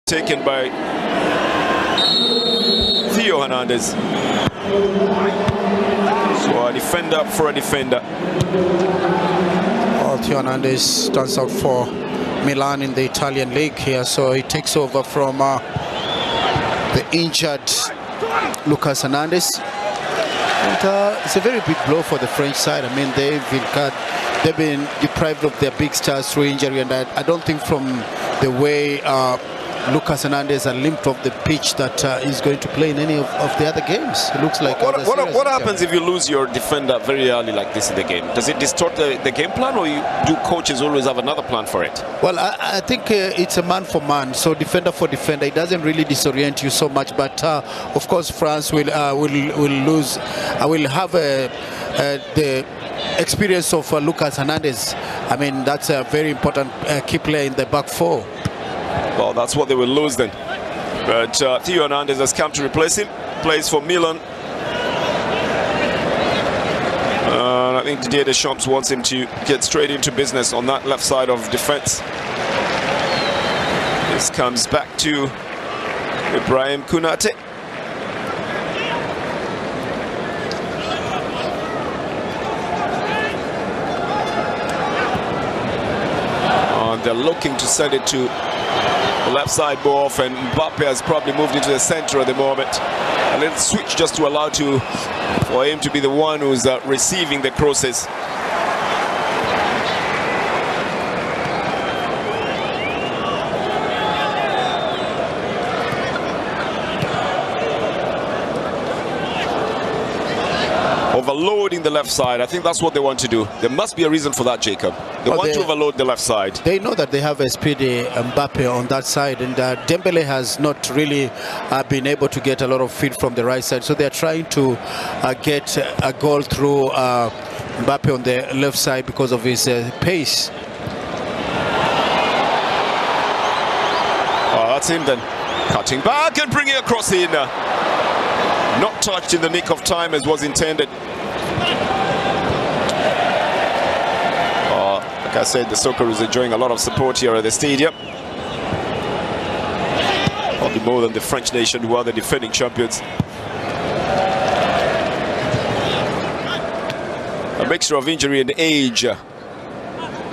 taken by Theo Hernandez. So a defender for a defender. Well, Theo Hernandez stands out for Milan in the Italian league here, so he takes over from the injured Lucas Hernandez. And it's a very big blow for the French side. I mean, they've been deprived of their big stars through injury, and I don't think from the way Lucas Hernandez has limped off the pitch that he's going to play in any of the other games. It looks like. What happens if you lose your defender very early like this in the game? Does it distort the game plan, or do coaches always have another plan for it? Well, I think it's a man for man, so defender for defender. It doesn't really disorient you so much, but of course France will lose. Will have the experience of Lucas Hernandez. I mean, that's a very important key player in the back four. Well, that's what they will lose then. But Theo Hernandez has come to replace him. Plays for Milan. I think Didier Deschamps wants him to get straight into business on that left side of defense. This comes back to Ibrahim Konate. They're looking to send it to the left side more often. Mbappe has probably moved into the center at the moment. A little switch just to allow for him to be the one who's receiving the crosses. Overloading the left side. I think that's what they want to do. There must be a reason for that, Jacob. They want to overload the left side. They know that they have a speedy Mbappe on that side, and Dembele has not really been able to get a lot of feed from the right side. So they're trying to get a goal through Mbappe on the left side because of his pace. Oh, that's him then. Cutting back and bringing across in. Not touched in the nick of time as was intended. Like I said, the Socceroos is enjoying a lot of support here at the stadium. Probably more than the French nation, who are the defending champions. A mixture of injury and age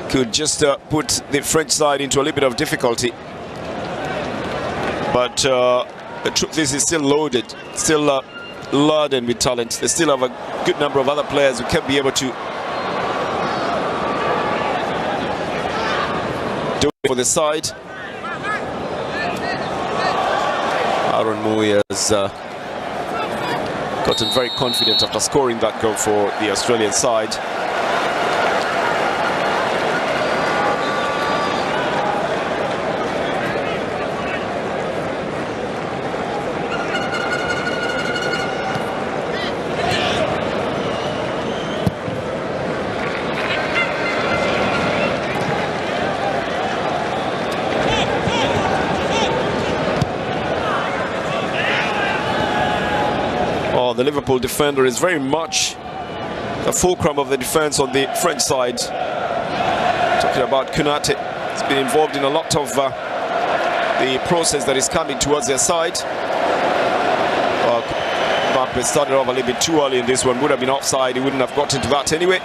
could just put the French side into a little bit of difficulty. But the truth is, it's still loaded, still laden with talent. They still have a good number of other players who can be able to do it for the side. Aaron Moy has gotten very confident after scoring that goal for the Australian side. The Liverpool defender is very much the fulcrum of the defense on the French side. Talking about Konate, he's been involved in a lot of the process that is coming towards their side. Mbappe started off a little bit too early in this one. Would have been offside. He wouldn't have gotten to that anyway.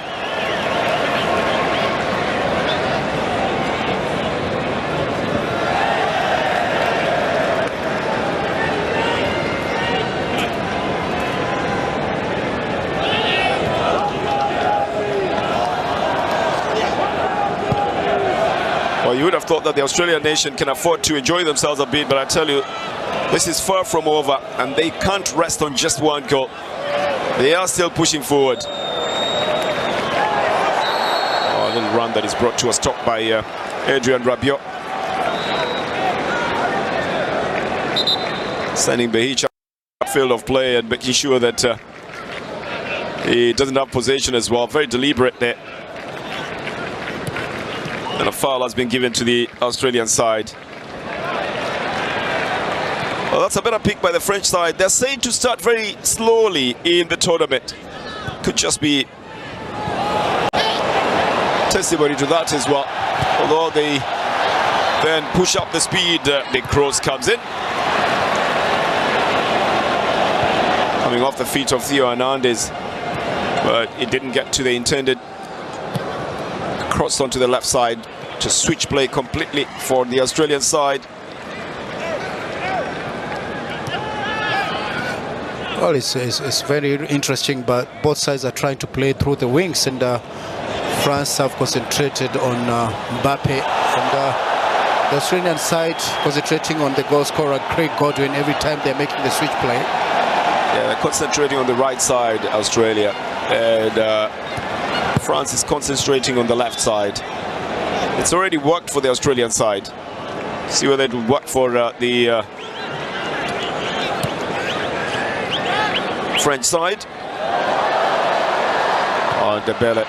Well, you would have thought that the Australian nation can afford to enjoy themselves a bit, but I tell you, this is far from over, and they can't rest on just one goal. They are still pushing forward. Oh, a little run that is brought to a stop by Adrien Rabiot. Sending Behic a field of play and making sure that he doesn't have possession as well. Very deliberate there. And a foul has been given to the Australian side. Well, that's a better pick by the French side. They're saying to start very slowly in the tournament. Could just be testimony to that as well. Although they then push up the speed. The cross comes in. Coming off the feet of Theo Hernandez, but it didn't get to the intended. Crossed onto the left side to switch play completely for the Australian side. Well, it's very interesting, but both sides are trying to play through the wings, and France have concentrated on Mbappe, and the Australian side concentrating on the goal scorer Craig Godwin every time they're making the switch play. Yeah, they're concentrating on the right side, Australia, and France is concentrating on the left side. It's already worked for the Australian side. See whether it will work for the French side. Oh, Dembele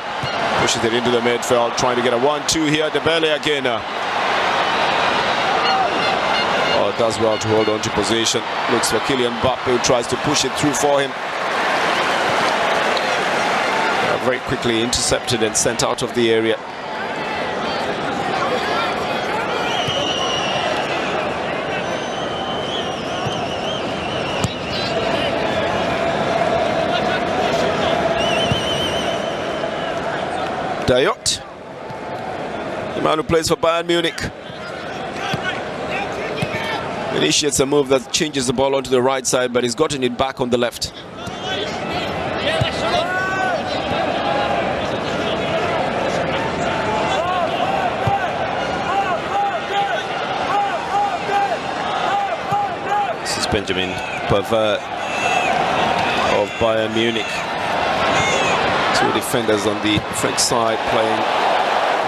pushes it into the midfield, trying to get a 1-2 here. Dembele again. Oh, does well to hold on to possession. Looks for Kylian Mbappe, who tries to push it through for him. Very quickly intercepted and sent out of the area. Dayot, the man who plays for Bayern Munich, initiates a move that changes the ball onto the right side, but he's gotten it back on the left. This is Benjamin Pavard of Bayern Munich. Two defenders on the French side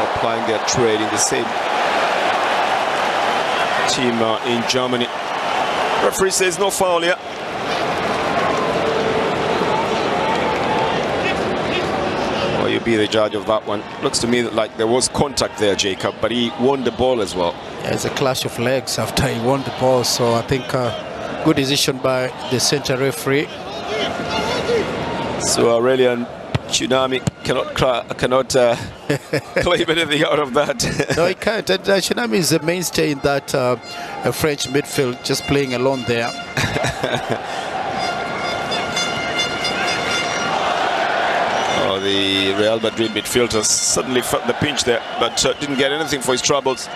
applying their trade in the same team in Germany. Referee says no foul here. Well, you be the judge of that one. Looks to me like there was contact there, Jacob, but he won the ball as well. Yeah, it's a clash of legs after he won the ball, so I think good decision by the center referee. So Aurelian Tsunami cannot claim anything out of that. No, he can't. And Tsunami is a mainstay in that French midfield, just playing alone there. Oh, the Real Madrid midfielder suddenly felt the pinch there, but didn't get anything for his troubles.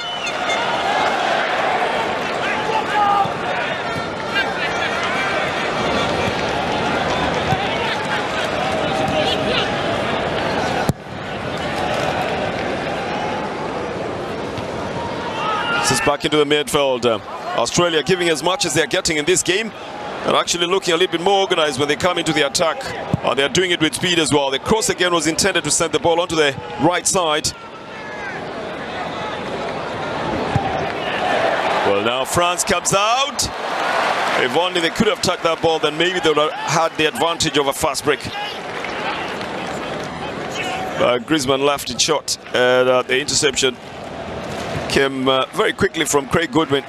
This is back into the midfield. Australia giving as much as they're getting in this game, and actually looking a little bit more organized when they come into the attack. They're doing it with speed as well. The cross again was intended to send the ball onto the right side. Well, now France comes out. If only they could have touched that ball, then maybe they would have had the advantage of a fast break. Griezmann left it short, and the interception came very quickly from Craig Godwin.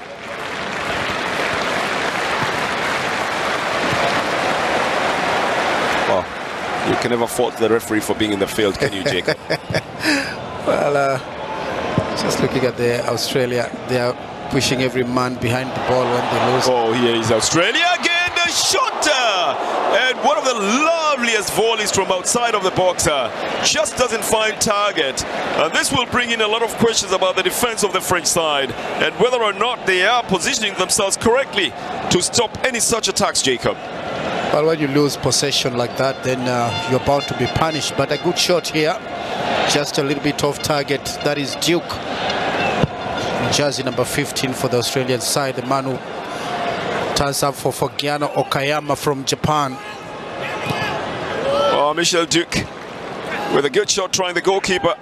Well, you can never fault the referee for being in the field, can you, Jacob? Well, just looking at the Australia, they are pushing every man behind the ball when they lose. Oh, here is Australia again, the shot! And one of the loveliest volleys from outside of the box, just doesn't find target. And this will bring in a lot of questions about the defense of the French side and whether or not they are positioning themselves correctly to stop any such attacks, Jacob. Well, when you lose possession like that, then you're bound to be punished. But a good shot here, just a little bit off target. That is Duke, jersey number 15 for the Australian side, the man who turns up for Gianno Okayama from Japan. Oh, Michel Duke with a good shot trying the goalkeeper,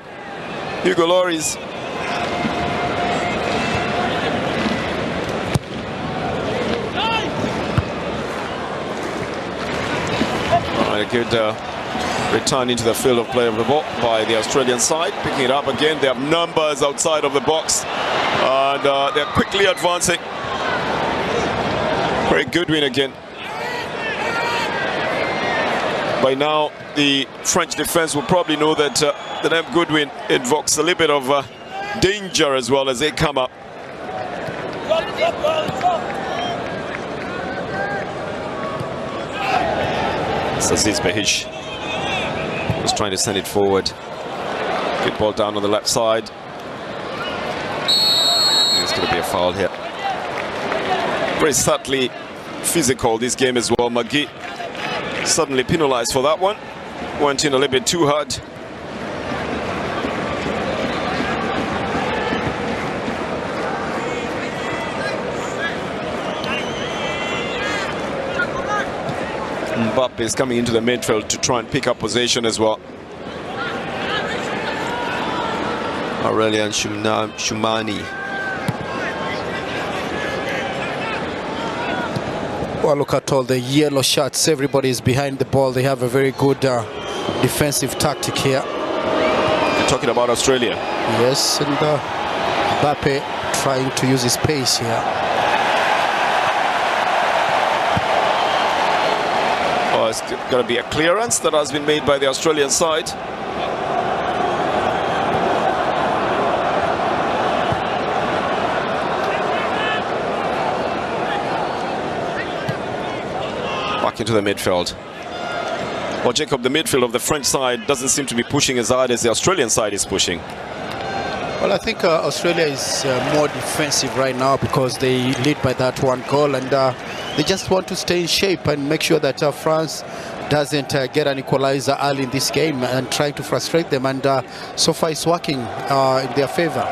Hugo Lloris. A good return into the field of play of the ball by the Australian side. Picking it up again, they have numbers outside of the box, and they're quickly advancing. Craig Godwin again. By now, the French defense will probably know that the name Godwin invokes a little bit of danger as well as they come up. Aziz Behish was trying to send it forward. Good ball down on the left side. There's going to be a foul here. Very subtly physical this game as well. Magui suddenly penalized for that one. Went in a little bit too hard. Mbappe is coming into the midfield to try and pick up possession as well. Aurelian Tchouameni. Well, look at all the yellow shirts. Everybody is behind the ball. They have a very good defensive tactic here. You're talking about Australia? Yes, and Mbappe trying to use his pace here. Oh, it's going to be a clearance that has been made by the Australian side. Back into the midfield. Well, Jacob, the midfield of the French side doesn't seem to be pushing as hard as the Australian side is pushing. Well, I think Australia is more defensive right now because they lead by that one goal, and they just want to stay in shape and make sure that France doesn't get an equalizer early in this game and trying to frustrate them, and so far it's working in their favor.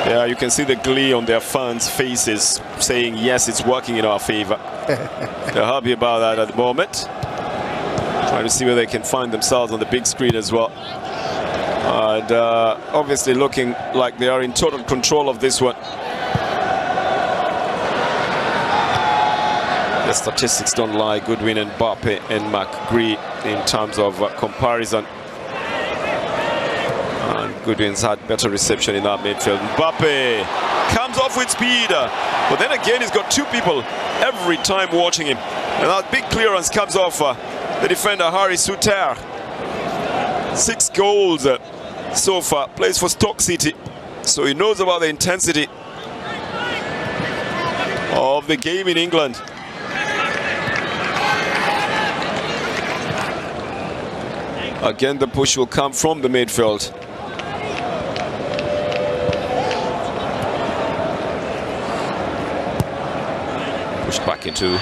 Yeah, you can see the glee on their fans' faces saying, yes, it's working in our favor. They're happy about that at the moment. Trying to see where they can find themselves on the big screen as well. And obviously looking like they are in total control of this one. The statistics don't lie. Goodwin and Mbappe and McGree in terms of comparison. And Goodwin's had better reception in that midfield. Mbappe comes off with speed, but then again he's got two people every time watching him. And that big clearance comes off the defender Harry Souter. 6 goals so far. Plays for Stoke City, so he knows about the intensity of the game in England. Again, the push will come from the midfield. Pushed back into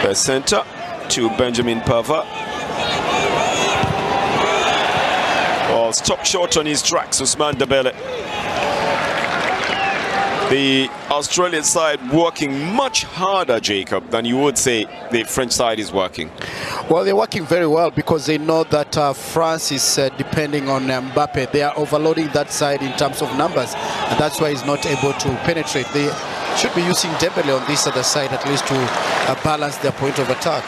the center to Benjamin Pavard. Oh, stopped short on his tracks, Ousmane Dembele. The Australian side working much harder, Jacob, than you would say the French side is working. Well, they're working very well because they know that France is depending on Mbappe. They are overloading that side in terms of numbers, and that's why he's not able to penetrate. They should be using Dembele on this other side at least to balance their point of attack.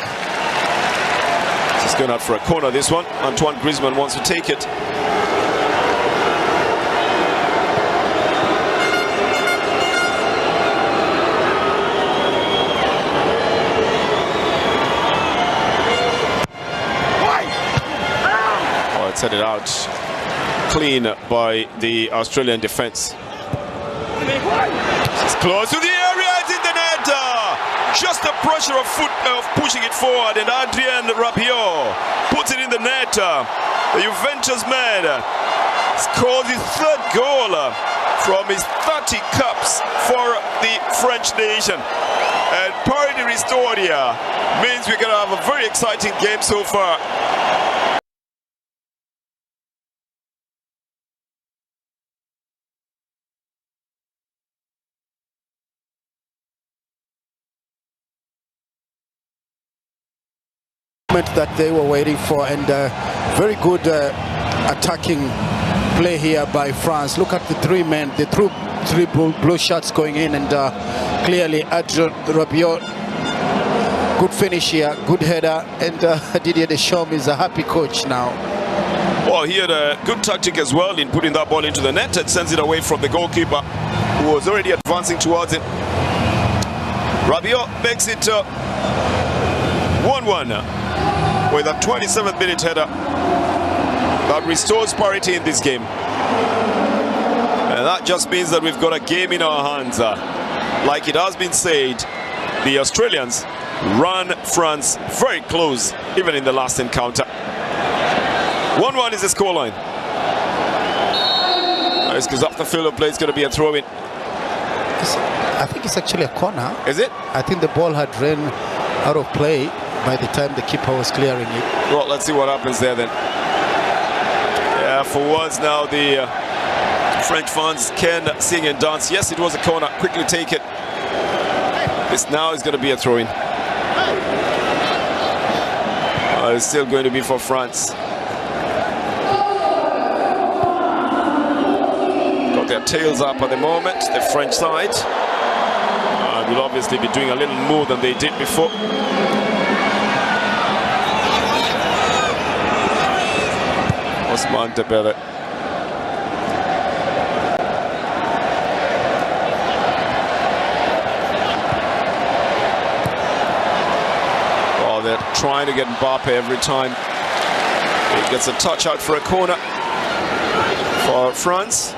He's going out for a corner, this one. Antoine Griezmann wants to take it. Set it out clean by the Australian defense. It's close to the area, it's in the net. Just the pressure of pushing it forward, and Adrien Rabiot puts it in the net. The Juventus man scores his 3rd goal from his 30 caps for the French nation. And parity restored here means we're going to have a very exciting game so far. That they were waiting for, and very good attacking play here by France. Look at the 3 men, the three blue shots going in, and clearly Adrien Rabiot, good finish here, good header, and Didier Deschamps is a happy coach now. Well, he had a good tactic as well in putting that ball into the net and sends it away from the goalkeeper, who was already advancing towards it. Rabiot makes it 1-1 with a 27th minute header that restores parity in this game. And that just means that we've got a game in our hands. like it has been said, the Australians ran France very close, even in the last encounter. 1-1 is the scoreline. Nice, because off the field of play, it's going to be a throw-in. I think it's actually a corner. Is it? I think the ball had ran out of play by the time the keeper was clearing it. Well, let's see what happens there then. Yeah, for once now the French fans can sing and dance. Yes, it was a corner. Quickly take it. This now is going to be a throw-in. It's still going to be for France. Got their tails up at the moment, the French side. Will obviously be doing a little more than they did before. Osman Dembele. Oh, they're trying to get Mbappe every time. He gets a touch out for a corner for France.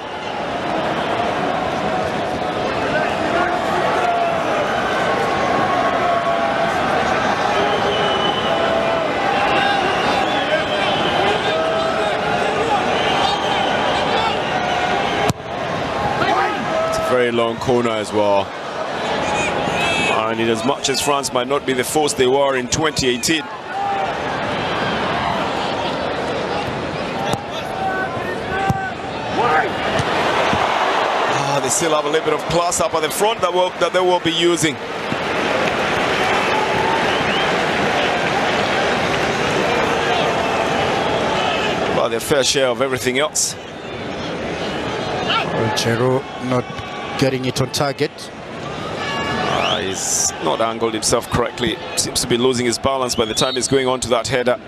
Very long corner as well, and in as much as France might not be the force they were in 2018, they still have a little bit of class up at the front that they will be using. Well, their fair share of everything else. Giroud not getting it on target. He's not angled himself correctly. Seems to be losing his balance by the time he's going on to that header.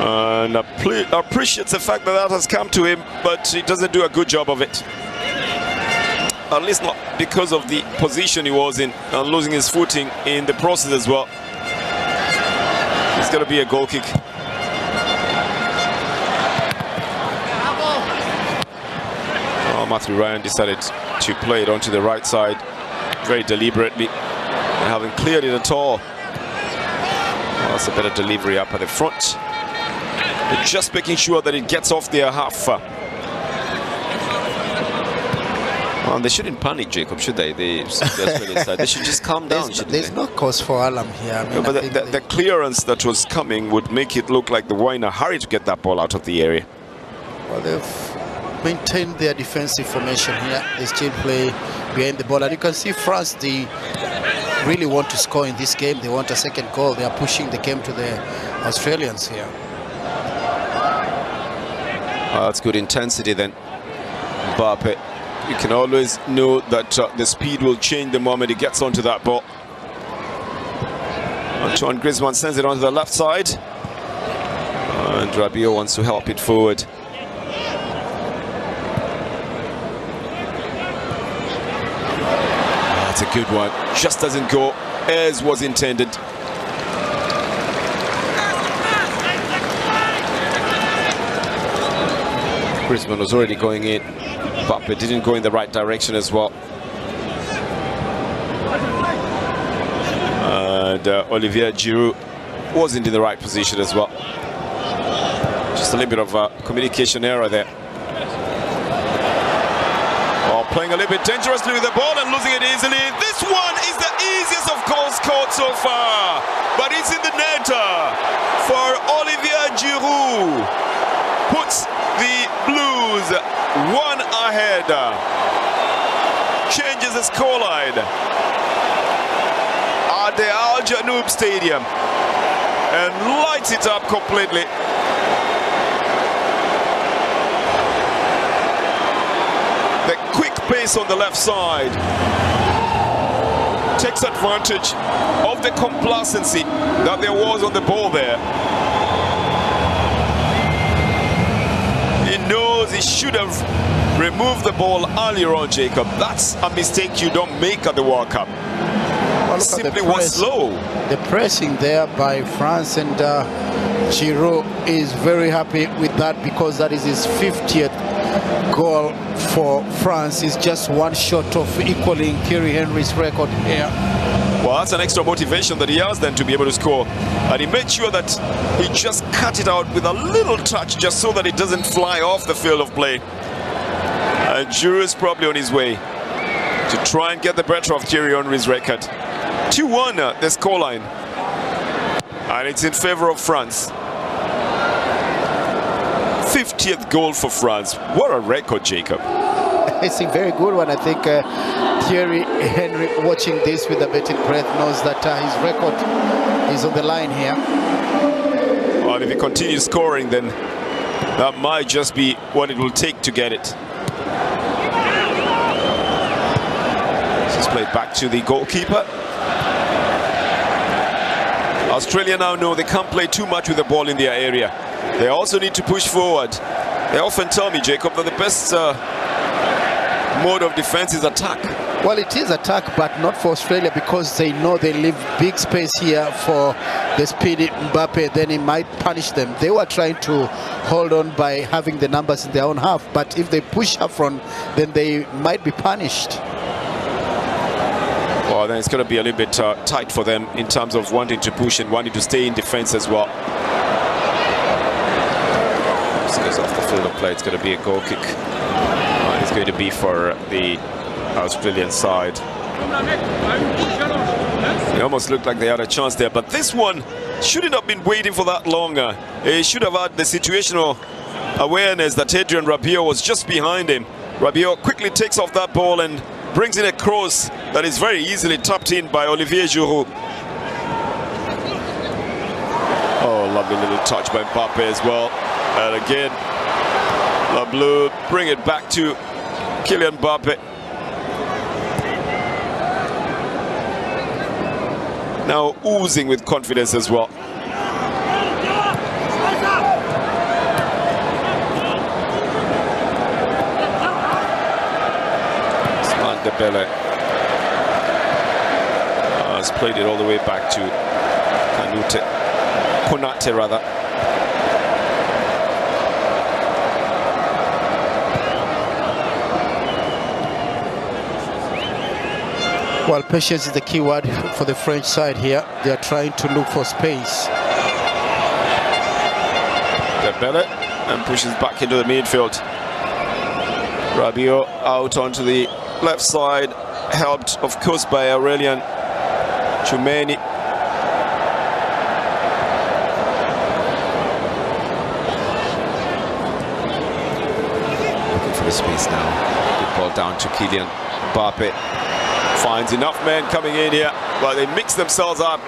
And appreciates the fact that that has come to him, but he doesn't do a good job of it. At least not because of the position he was in, and losing his footing in the process as well. It's going to be a goal kick. Matthew Ryan decided to play it onto the right side very deliberately, and haven't cleared it at all. Well, that's a better delivery up at the front. They're just making sure that it gets off their half. Well, they shouldn't panic, Jacob, should they? They should just calm down. There's no cause for alarm here. I mean, but the clearance that was coming would make it look like they were in a hurry to get that ball out of the area. Well, they've maintain their defensive formation here. They still play behind the ball, and you can see France, they really want to score in this game. They want a second goal. They are pushing the game to the Australians here. That's good intensity then, Mbappe. You can always know that the speed will change the moment he gets onto that ball. Antoine Griezmann sends it onto the left side, and Rabiot wants to help it forward. A good one, just doesn't go as was intended. Griezmann was already going in, but it didn't go in the right direction as well. And Olivier Giroud wasn't in the right position as well. Just a little bit of communication error there. Playing a little bit dangerously with the ball and losing it easily. This one is the easiest of goals scored so far, but it's in the net for Olivier Giroud. Puts the Blues one ahead. Changes the scoreline at the Al Janoub Stadium and lights it up completely. The quick pace on the left side takes advantage of the complacency that there was on the ball there. He knows he should have removed the ball earlier on, Jacob. That's a mistake you don't make at the World Cup. Well, simply was slow. The pressing there by France, and Giroud is very happy with that, because that is his 50th goal for France is just one shot of equaling Thierry Henry's record here. Well, that's an extra motivation that he has then to be able to score. And he made sure that he just cut it out with a little touch just so that it doesn't fly off the field of play. And Giroud is probably on his way to try and get the better of Thierry Henry's record. 2-1 the scoreline. And it's in favor of France. 50th goal for France. What a record, Jacob. It's a very good one. I think Thierry Henry, watching this with a bated breath, knows that his record is on the line here. Well, if he continues scoring, then that might just be what it will take to get it. This is played back to the goalkeeper. Australia now know they can't play too much with the ball in their area. They also need to push forward. They often tell me, Jacob, that the best mode of defense is attack. Well, it is attack, but not for Australia, because they know they leave big space here for the speedy Mbappe. Then he might punish them. They were trying to hold on by having the numbers in their own half, but if they push up front, then they might be punished. Well, then it's going to be a little bit tight for them in terms of wanting to push and wanting to stay in defense as well. This goes off the field of play. It's going to be a goal kick. It's going to be for the Australian side. It almost looked like they had a chance there, but this one shouldn't have been waiting for that longer. He should have had the situational awareness that Adrien Rabiot was just behind him. Rabiot quickly takes off that ball and brings in a cross that is very easily tapped in by Olivier Giroud. Oh, lovely little touch by Mbappe as well. And again, La Bleu bring it back to Kylian Mbappe. Now oozing with confidence as well. Dembele has played it all the way back to Konate rather. Well, patience is the key word for the French side here. They are trying to look for space. Dembele and pushes back into the midfield. Rabiot out onto the left side, helped of course by Aurélien Tchouameni. Looking for the space now. Good ball down to Kylian Mbappe. Finds enough men coming in here, but they mix themselves up.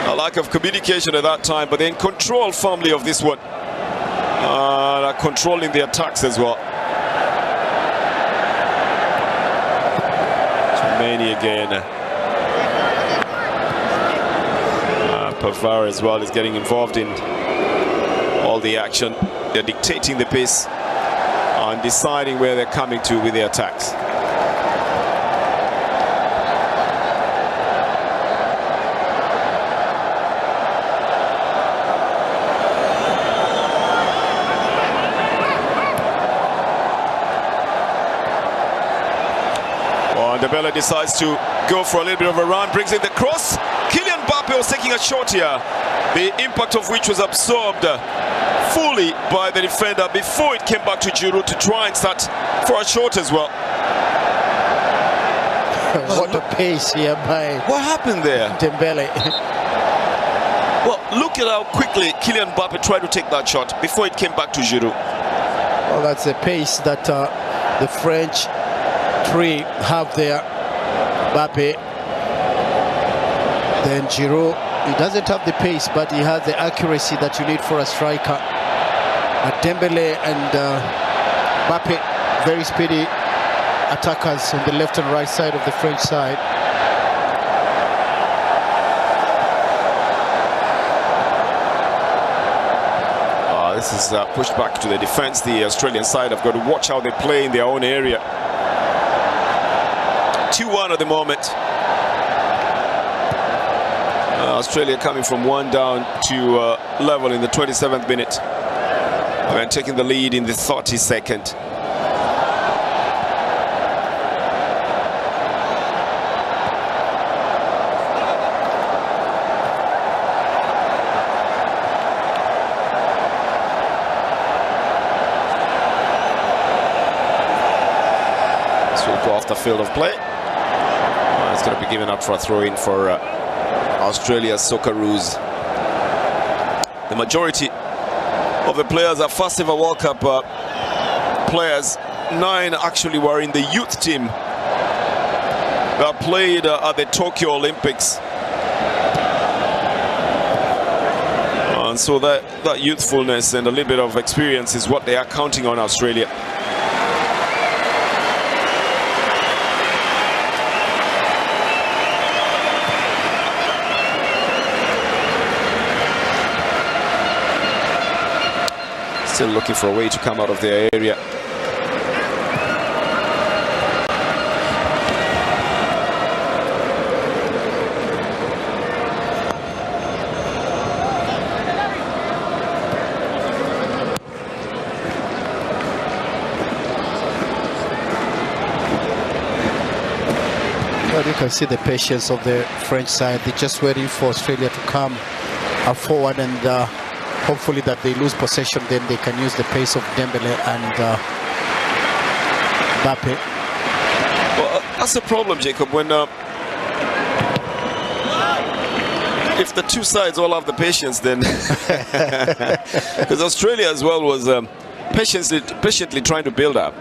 A lack of communication at that time, but they're in control firmly of this one. They're controlling the attacks as well. Tchouameni again. Pavard as well is getting involved in all the action. They're dictating the pace and deciding where they're coming to with their attacks. Dembele decides to go for a little bit of a run, brings in the cross. Kylian Mbappe was taking a shot here, the impact of which was absorbed fully by the defender before it came back to Giroud to try and start for a shot as well. What a pace here by... What happened there? Dembele. Well, look at how quickly Kylian Mbappe tried to take that shot before it came back to Giroud. Well, that's the pace that the French three have there. Mbappe, then Giroud. He doesn't have the pace, but he has the accuracy that you need for a striker. Dembele and Mbappe, very speedy attackers on the left and right side of the French side. This is pushed back to the defense. The Australian side have got to watch how they play in their own area. 2-1 at the moment. Australia coming from 1 down to level in the 27th minute. And taking the lead in the 32nd. the field of play. It's going to be given up for a throw-in for Australia's Socceroos. The majority of the players are first ever World Cup players. 9 actually were in the youth team that played at the Tokyo Olympics. And so that youthfulness and a little bit of experience is what they are counting on Australia. Still looking for a way to come out of their area. You can see the patience of the French side. They're just waiting for Australia to come forward, and hopefully that they lose possession, then they can use the pace of Dembele and Mbappe. Well, that's the problem, Jacob, when if the two sides all have the patience, then because Australia as well was patiently trying to build up.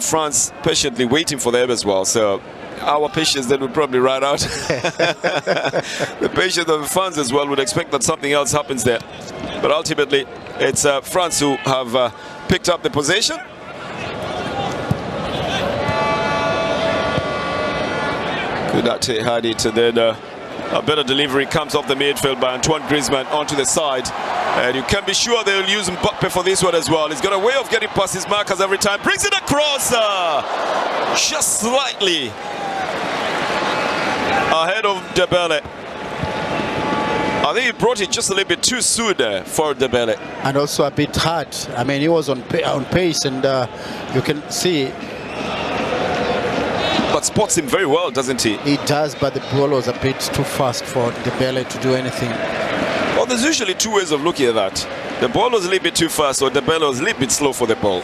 France patiently waiting for them as well. So our patience then would probably run out. The patience of the fans as well would expect that something else happens there. But ultimately, it's France who have picked up the possession. Kudate had it, and then a better delivery comes off the midfield by Antoine Griezmann onto the side. And you can be sure they'll use Mbappe for this one as well. He's got a way of getting past his markers every time. Brings it across just slightly ahead of Dembele. I think he brought it just a little bit too soon for Dembele. And also a bit hard. I mean, he was on pace, and you can see. But spots him very well, doesn't he? He does, but the ball was a bit too fast for Dembele to do anything. Well, there's usually two ways of looking at that. The ball was a little bit too fast, or Dembele was a little bit slow for the ball.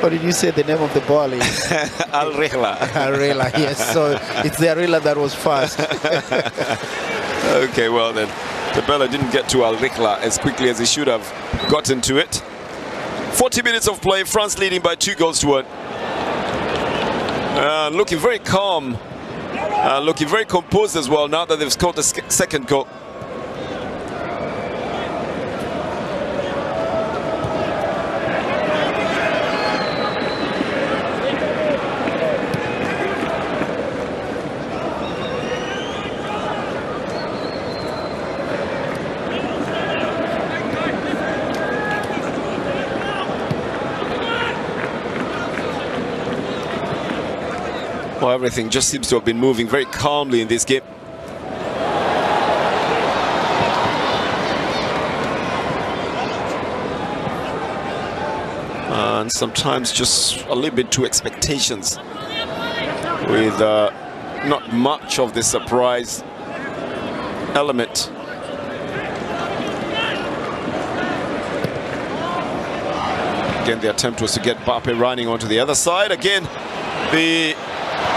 What did you say the name of the ball is? Al Rihla. Al Rihla, yes. So it's the Al Rihla that was fast. Okay, well then, Dembele didn't get to Al Rihla as quickly as he should have gotten to it. 40 minutes of play, France leading by 2-1. Looking very calm, looking very composed as well now that they've scored the second goal. Well, everything just seems to have been moving very calmly in this game. And sometimes just a little bit too expectations with not much of the surprise element. Again, the attempt was to get Mbappe running onto the other side. Again, the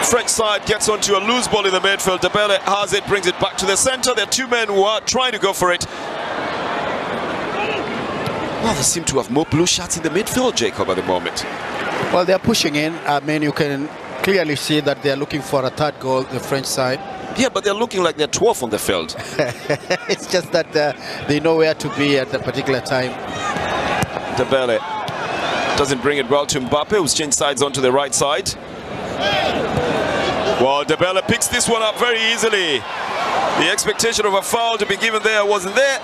French side gets onto a loose ball in the midfield. Dembele has it, brings it back to the center. There are two men who are trying to go for it. Well, they seem to have more blue shots in the midfield, Jacob, at the moment. Well, they're pushing in. I mean, you can clearly see that they're looking for a third goal, the French side. Yeah, but they're looking like they're 12th on the field. It's just that they know where to be at a particular time. Dembele doesn't bring it well to Mbappe, who's changed sides onto the right side. Well, Dembele picks this one up very easily. The expectation of a foul to be given there wasn't there.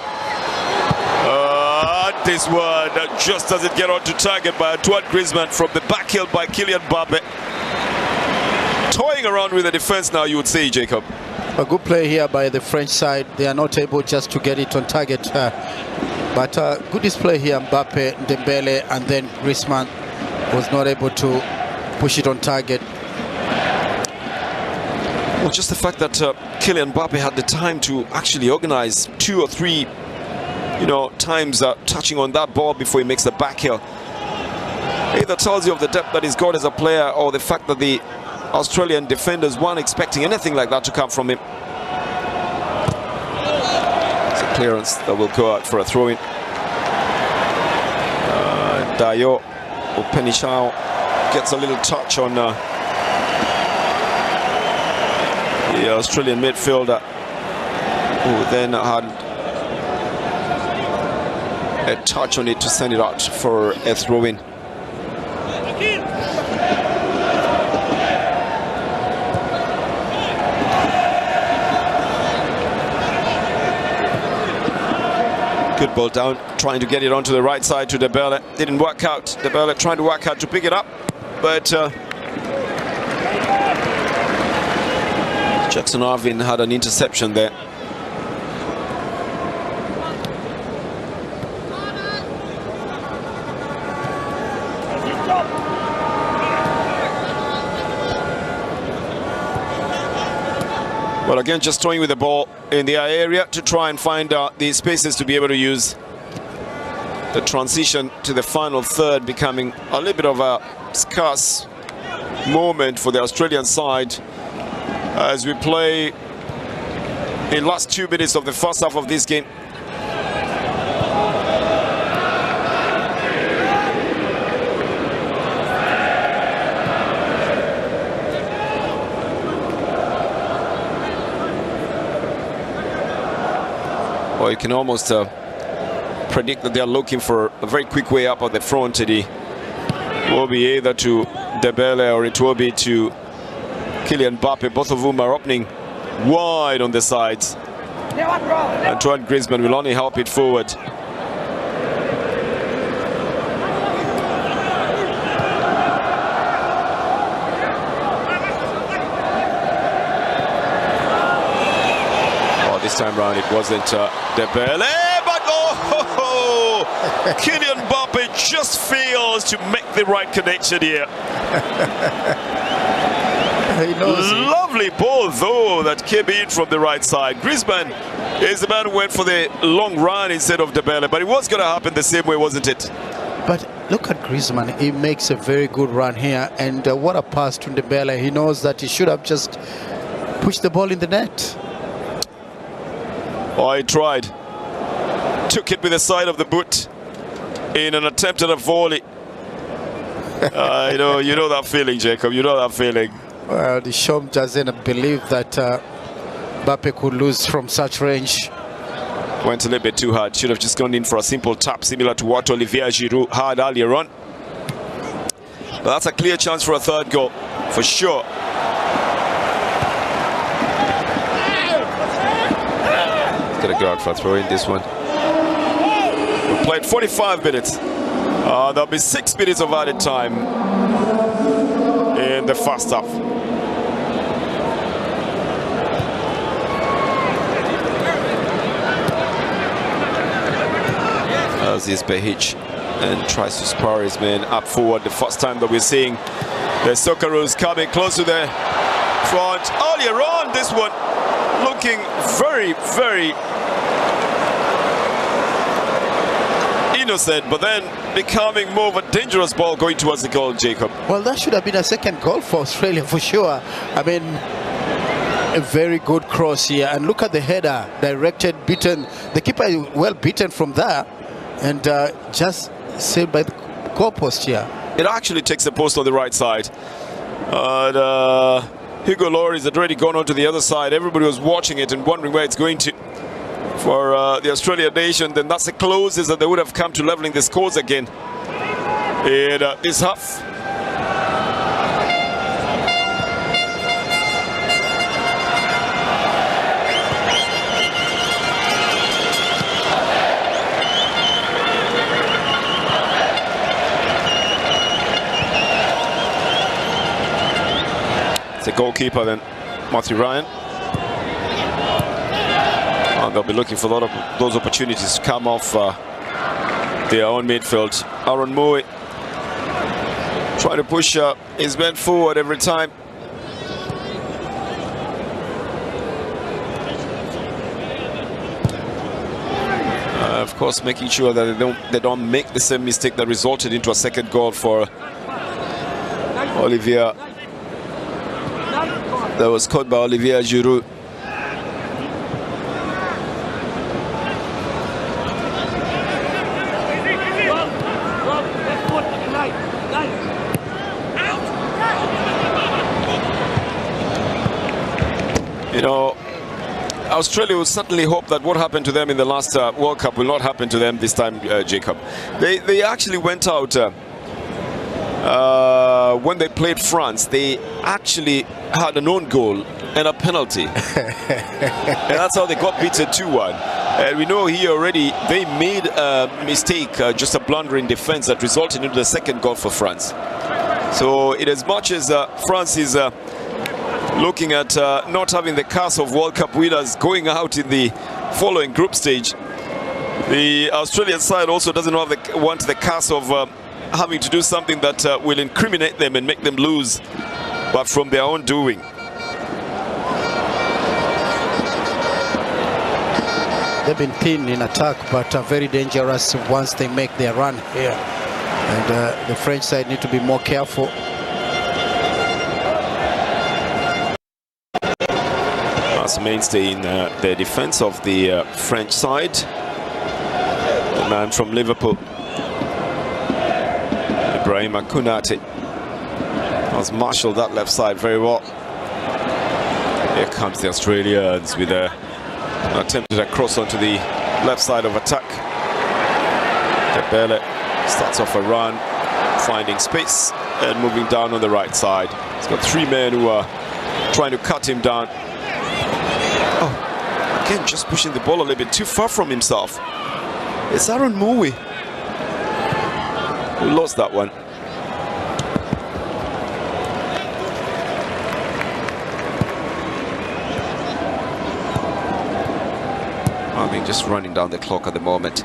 This one just doesn't get onto target by Antoine Griezmann from the back heel by Kylian Mbappe. Toying around with the defense now, you would say, Jacob. A good play here by the French side. They are not able just to get it on target. But good display here, Mbappe, Dembele, and then Griezmann was not able to push it on target. Well, just the fact that Kylian Mbappe had the time to actually organize 2 or 3, times touching on that ball before he makes the back heel. either tells you of the depth that he's got as a player or the fact that the Australian defenders weren't expecting anything like that to come from him. It's a clearance that will go out for a throw-in. Dayo Penishao gets a little touch on the Australian midfielder, who then had a touch on it to send it out for a throw-in. Good ball down, trying to get it onto the right side to Debele. Didn't work out. Debele trying to work out to pick it up, but Jackson Arvin had an interception there. Well, again, just throwing with the ball in the area to try and find the spaces to be able to use the transition to the final third, becoming a little bit of a scarce moment for the Australian side as we play in last 2 minutes of the first half of this game. Well, you can almost predict that they are looking for a very quick way up on the front. It will be either to Debele or it will be to Kylian Mbappe, both of whom are opening wide on the sides. Antoine Griezmann will only help it forward. This time round it wasn't Debele, but Kylian Mbappe just fails to make the right connection here. He knows Lovely ball though that came in from the right side. Griezmann is the man who went for the long run instead of Debele, but it was going to happen the same way, wasn't it? But look at Griezmann, he makes a very good run here, and what a pass to Debele. He knows that he should have just pushed the ball in the net. Oh, he tried. Took it with the side of the boot in an attempt at a volley. You know that feeling, Jacob. You know that feeling. Well, the Shom doesn't believe that Mbappe could lose from such range. Went a little bit too hard. Should have just gone in for a simple tap, similar to what Olivier Giroud had earlier on. But that's a clear chance for a third goal, for sure. Gonna go out for a throw in this one. We played 45 minutes. There'll be 6 minutes of added time in the first half. As is Behic and tries to spar his man up forward. The first time that we're seeing the Socceroos coming close to the front. Earlier on, this one looking very, very innocent, but then becoming more of a dangerous ball going towards the goal, Jacob. Well, that should have been a second goal for Australia for sure. I mean, a very good cross here, and look at the header, directed, beaten. The keeper is well beaten from there, and just saved by the goal post here. It actually takes the post on the right side. Hugo Lloris had already gone on to the other side. Everybody was watching it and wondering where it's going to. For the Australian nation, then that's the closest that they would have come to leveling the scores again in this half. It's the goalkeeper then, Matthew Ryan. They'll be looking for a lot of those opportunities to come off their own midfield. Aaron Moy trying to push his men forward every time. Of course, making sure that they don't make the same mistake that resulted into a second goal for Olivier. That was caught by Olivier Giroud. You know, Australia will certainly hope that what happened to them in the last World Cup will not happen to them this time, Jacob. They actually went out when they played France. They actually had an own goal and a penalty. And that's how they got beaten 2-1. And we know here already they made a mistake, just a blunder in defense that resulted into the second goal for France. So in as much as France is looking at not having the curse of World Cup winners going out in the following group stage, the Australian side also doesn't want the curse of having to do something that will incriminate them and make them lose, but from their own doing. They've been thin in attack, but very dangerous once they make their run here. And the French side need to be more careful. That's a mainstay in the defense of the French side. The man from Liverpool, Ibrahima Kounate, has marshaled that left side very well. Here comes the Australians with an attempted cross onto the left side of attack. Debele starts off a run, finding space and moving down on the right side. He's got three men who are trying to cut him down. Oh, again, just pushing the ball a little bit too far from himself. It's Aaron Moui who lost that one. I mean, just running down the clock at the moment,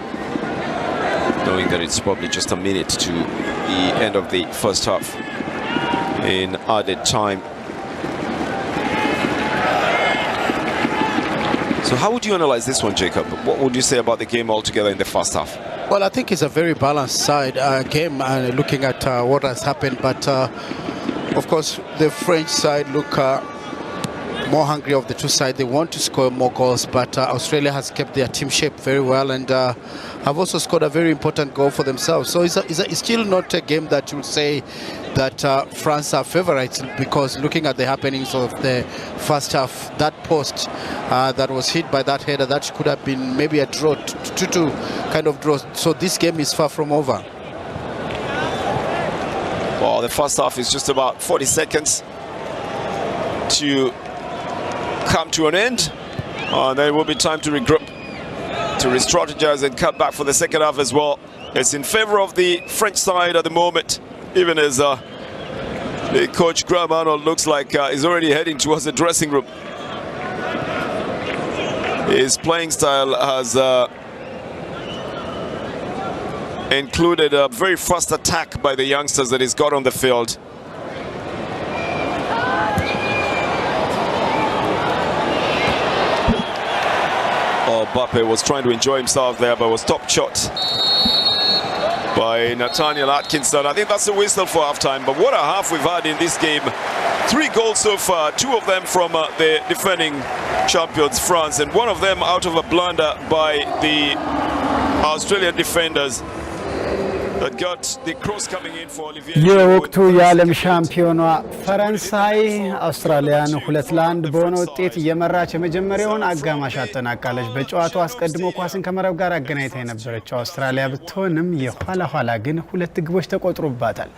knowing that it's probably just a minute to the end of the first half in added time. So how would you analyze this one, Jacob? What would you say about the game altogether in the first half? Well, I think it's a very balanced side game, looking at what has happened. But of course, the French side look more hungry of the two sides. They want to score more goals, but Australia has kept their team shape very well and have also scored a very important goal for themselves. So it's still not a game that you would say that France are favourites, because looking at the happenings of the first half, that post that was hit by that header, that could have been maybe a draw, 2-2 kind of draw. So this game is far from over. Well, the first half is just about 40 seconds to come to an end. There will be time to regroup, to re-strategize and cut back for the second half as well. It's in favor of the French side at the moment, even as the coach Graham Arnold looks like he's already heading towards the dressing room. His playing style has included a very fast attack by the youngsters that he's got on the field. Mbappe was trying to enjoy himself there, but was top shot by Nathaniel Atkinson. I think that's a whistle for halftime. But what a half we've had in this game. 3 goals so far, 2 of them from the defending champions France, and 1 of them out of a blunder by the Australian defenders that got the cross coming in for Olivier. የወቅቱ የዓለም ሻምፒዮኗ ፈረንሳይ አውስትራሊያን 2-1 በሆነ ውጤት እየመራች የመጀመሪያውን አጋማሽ አጠናቃለች። በጨዋታው አስቀድሞ ኳስን ከመረብ ጋር አገናኝታ የነበረችው አውስትራሊያ ብትሆንም የኋላ ግን 2 ግቦች ተቆጥሮባታል።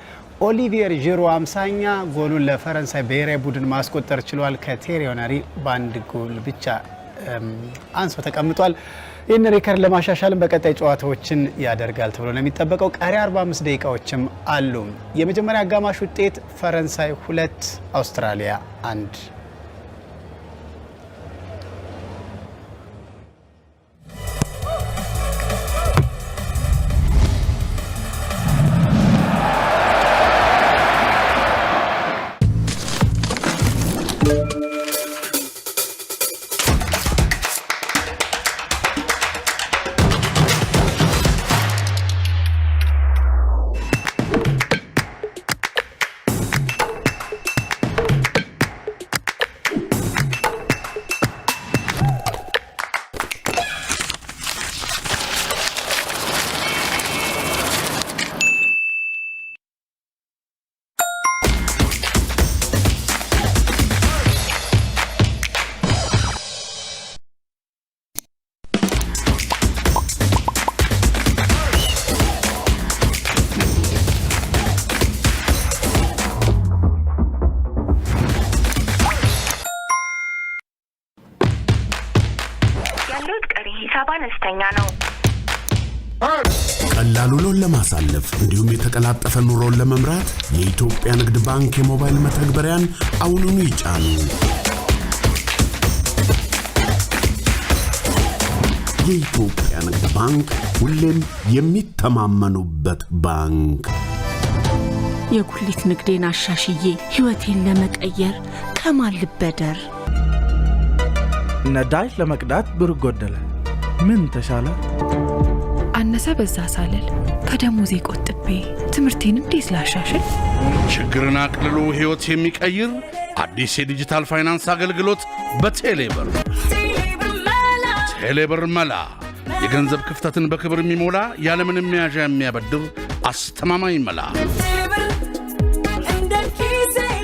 ኦሊቪየር ጂሩ 50ኛ ጎሉን ለፈረንሳይ ብሔራዊ ቡድን ማስቆጠር ችሏል። ከቴሪ ሄንሪ በአንድ ጎል ብቻ አንሶ ተቀምጧል። ይህን ሪከርድ ለማሻሻልም በቀጣይ ጨዋታዎችን ያደርጋል ተብሎ ነው የሚጠበቀው። ቀሪ 45 ደቂቃዎችም አሉ። የመጀመሪያ አጋማሽ ውጤት ፈረንሳይ 2 አውስትራሊያ 1። ያለውት ቀሪ ሂሳብ አነስተኛ ነው። ቀላል ውሎን ለማሳለፍ እንዲሁም የተቀላጠፈ ኑሮን ለመምራት የኢትዮጵያ ንግድ ባንክ የሞባይል መተግበሪያን አሁኑኑ ይጫኑ። የኢትዮጵያ ንግድ ባንክ ሁሌም የሚተማመኑበት ባንክ። የኩሊት ንግዴን አሻሽዬ ህይወቴን ለመቀየር ከማን ልበደር? ነዳጅ ለመቅዳት ብር ጎደለ፣ ምን ተሻለ? አነሰ በዛ ሳልል ከደሞዜ ቆጥቤ ትምህርቴን እንዴት ላሻሽል? ችግርን አቅልሎ ህይወት የሚቀይር አዲስ የዲጂታል ፋይናንስ አገልግሎት በቴሌብር። ቴሌብር መላ የገንዘብ ክፍተትን በክብር የሚሞላ ያለምንም መያዣ የሚያበድር አስተማማኝ መላ።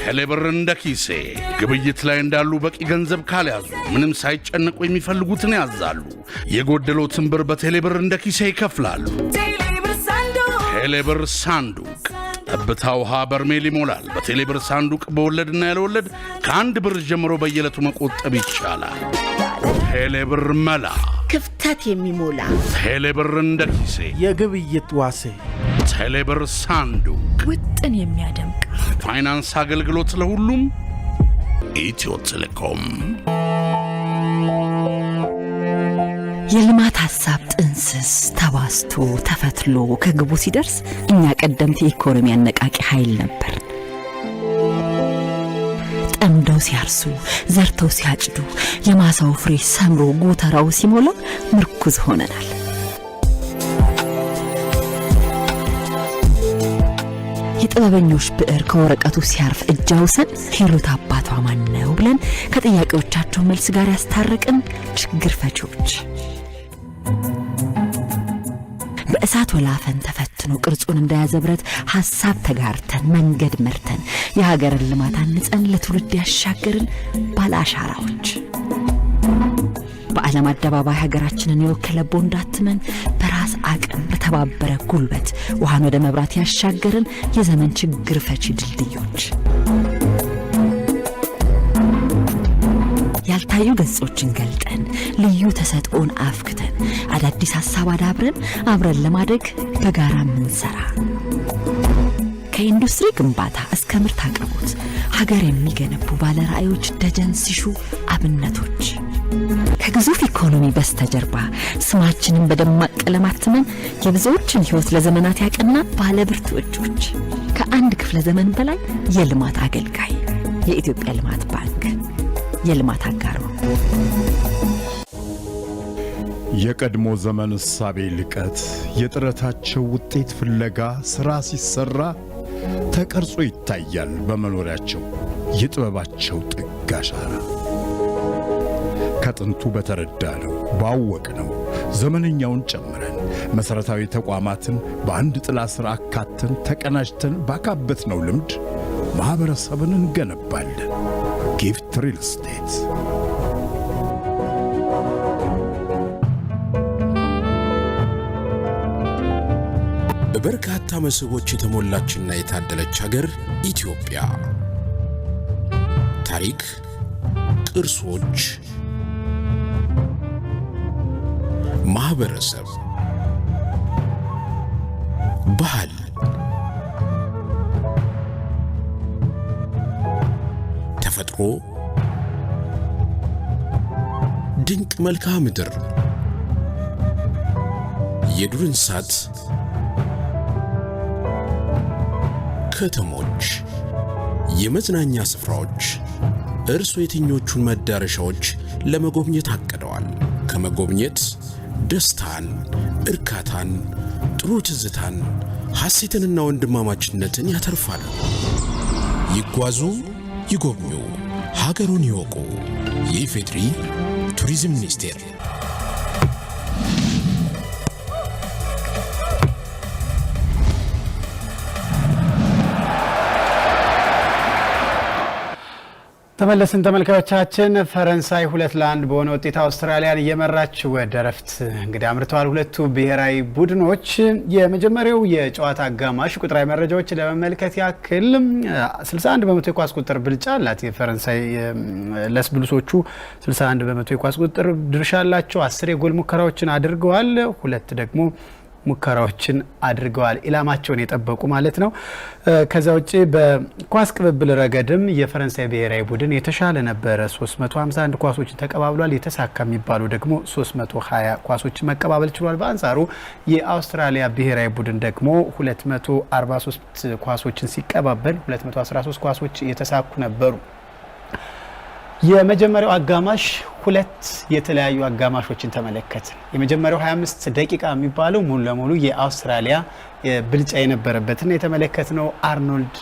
ቴሌብር እንደ ኪሴ ግብይት ላይ እንዳሉ በቂ ገንዘብ ካልያዙ ምንም ሳይጨነቁ የሚፈልጉትን ያዛሉ። የጎደሎትን ብር በቴሌብር እንደ ኪሴ ይከፍላሉ። ቴሌብር ሳንዱቅ ጠብታ ውሃ በርሜል ይሞላል። በቴሌብር ሳንዱቅ በወለድና ያለወለድ ከአንድ ብር ጀምሮ በየዕለቱ መቆጠብ ይቻላል። ቴሌብር መላ ክፍተት የሚሞላ ቴሌብር እንደ ኪሴ የግብይት ዋሴ ቴሌብር ሳንዱቅ ውጥን የሚያደምቅ ፋይናንስ አገልግሎት ለሁሉም ኢትዮ ቴሌኮም። የልማት ሐሳብ ጥንስስ ተባስቶ ተፈትሎ ከግቡ ሲደርስ እኛ ቀደምት የኢኮኖሚ አነቃቂ ኃይል ነበር። ጠምደው ሲያርሱ ዘርተው ሲያጭዱ የማሳው ፍሬ ሰምሮ ጎተራው ሲሞላ ምርኩዝ ሆነናል። የጥበበኞች ብዕር ከወረቀቱ ሲያርፍ እጃውሰን ሂሩት አባቷ ማን ነው ብለን ከጥያቄዎቻቸው መልስ ጋር ያስታረቅን ችግር ፈቺዎች። በእሳት ወላፈን ተፈትኖ ቅርጹን እንዳያዘብረት ሐሳብ ተጋርተን መንገድ መርተን የሀገርን ልማት አንጸን ለትውልድ ያሻገርን ባለአሻራዎች። በዓለም አደባባይ ሀገራችንን የወከለ ቦንድ አትመን በራስ አቅም በተባበረ ጉልበት ውሃን ወደ መብራት ያሻገርን የዘመን ችግር ፈቺ ድልድዮች። ያልታዩ ገጾችን ገልጠን ልዩ ተሰጥኦን አፍክተን አዳዲስ ሐሳብ አዳብረን አብረን ለማደግ በጋራ ምንሰራ ከኢንዱስትሪ ግንባታ እስከ ምርት አቅርቦት ሀገር የሚገነቡ ባለራዕዮች ደጀን ሲሹ አብነቶች። ከግዙፍ ኢኮኖሚ በስተጀርባ ስማችንን በደማቅ ቀለማት ተመን የብዙዎችን ህይወት ለዘመናት ያቀና ባለብርቱ እጆች። ከአንድ ክፍለ ዘመን በላይ የልማት አገልጋይ የኢትዮጵያ ልማት ባንክ የልማት አጋሩ። የቀድሞ ዘመን እሳቤ ልቀት የጥረታቸው ውጤት ፍለጋ ሥራ ሲሰራ ተቀርጾ ይታያል በመኖሪያቸው የጥበባቸው ጥግ አሻራ። ከጥንቱ በተረዳነው ባወቅነው ዘመነኛውን ጨምረን መሰረታዊ ተቋማትን በአንድ ጥላ ስር አካተን ተቀናጅተን ባካበትነው ልምድ ማህበረሰብን እንገነባለን። ጊፍት ሪል ስቴት በበርካታ መስህቦች የተሞላችና የታደለች ሀገር ኢትዮጵያ። ታሪክ፣ ቅርሶች፣ ማህበረሰብ፣ ባህል፣ ተፈጥሮ፣ ድንቅ መልክዓ ምድር፣ የዱር እንስሳት፣ ከተሞች፣ የመዝናኛ ስፍራዎች። እርሶ የትኞቹን መዳረሻዎች ለመጎብኘት አቅደዋል? ከመጎብኘት ደስታን፣ እርካታን፣ ጥሩ ትዝታን፣ ሐሴትንና ወንድማማችነትን ያተርፋሉ። ይጓዙ፣ ይጎብኙ፣ ሀገሩን ይወቁ። የኢፌድሪ ቱሪዝም ሚኒስቴር። ተመለስን ተመልካቾቻችን ፈረንሳይ 2-1 በሆነ ውጤት አውስትራሊያን እየመራች ወደ ረፍት እንግዲህ አምርተዋል ሁለቱ ብሔራዊ ቡድኖች የመጀመሪያው የጨዋታ አጋማሽ ቁጥራዊ መረጃዎች ለመመልከት ያክል 61 በመቶ የኳስ ቁጥር ብልጫ አላት የፈረንሳይ ለስብሉሶቹ 61 በመቶ የኳስ ቁጥር ድርሻ አላቸው 10 የጎል ሙከራዎችን አድርገዋል ሁለት ደግሞ ሙከራዎችን አድርገዋል ኢላማቸውን የጠበቁ ማለት ነው ከዛ ውጪ በኳስ ቅብብል ረገድም የፈረንሳይ ብሔራዊ ቡድን የተሻለ ነበር 351 ኳሶችን ተቀባብሏል የተሳካ የሚባሉ ደግሞ 320 ኳሶችን መቀባበል ችሏል በአንጻሩ የአውስትራሊያ ብሔራዊ ቡድን ደግሞ 243 ኳሶችን ሲቀባበል 213 ኳሶች የተሳኩ ነበሩ የመጀመሪያው አጋማሽ ሁለት የተለያዩ አጋማሾችን ተመለከተ የመጀመሪያው 25 ደቂቃ የሚባለው ሙሉ ለሙሉ የአውስትራሊያ ብልጫ የነበረበትና የተመለከተው አርኖልድ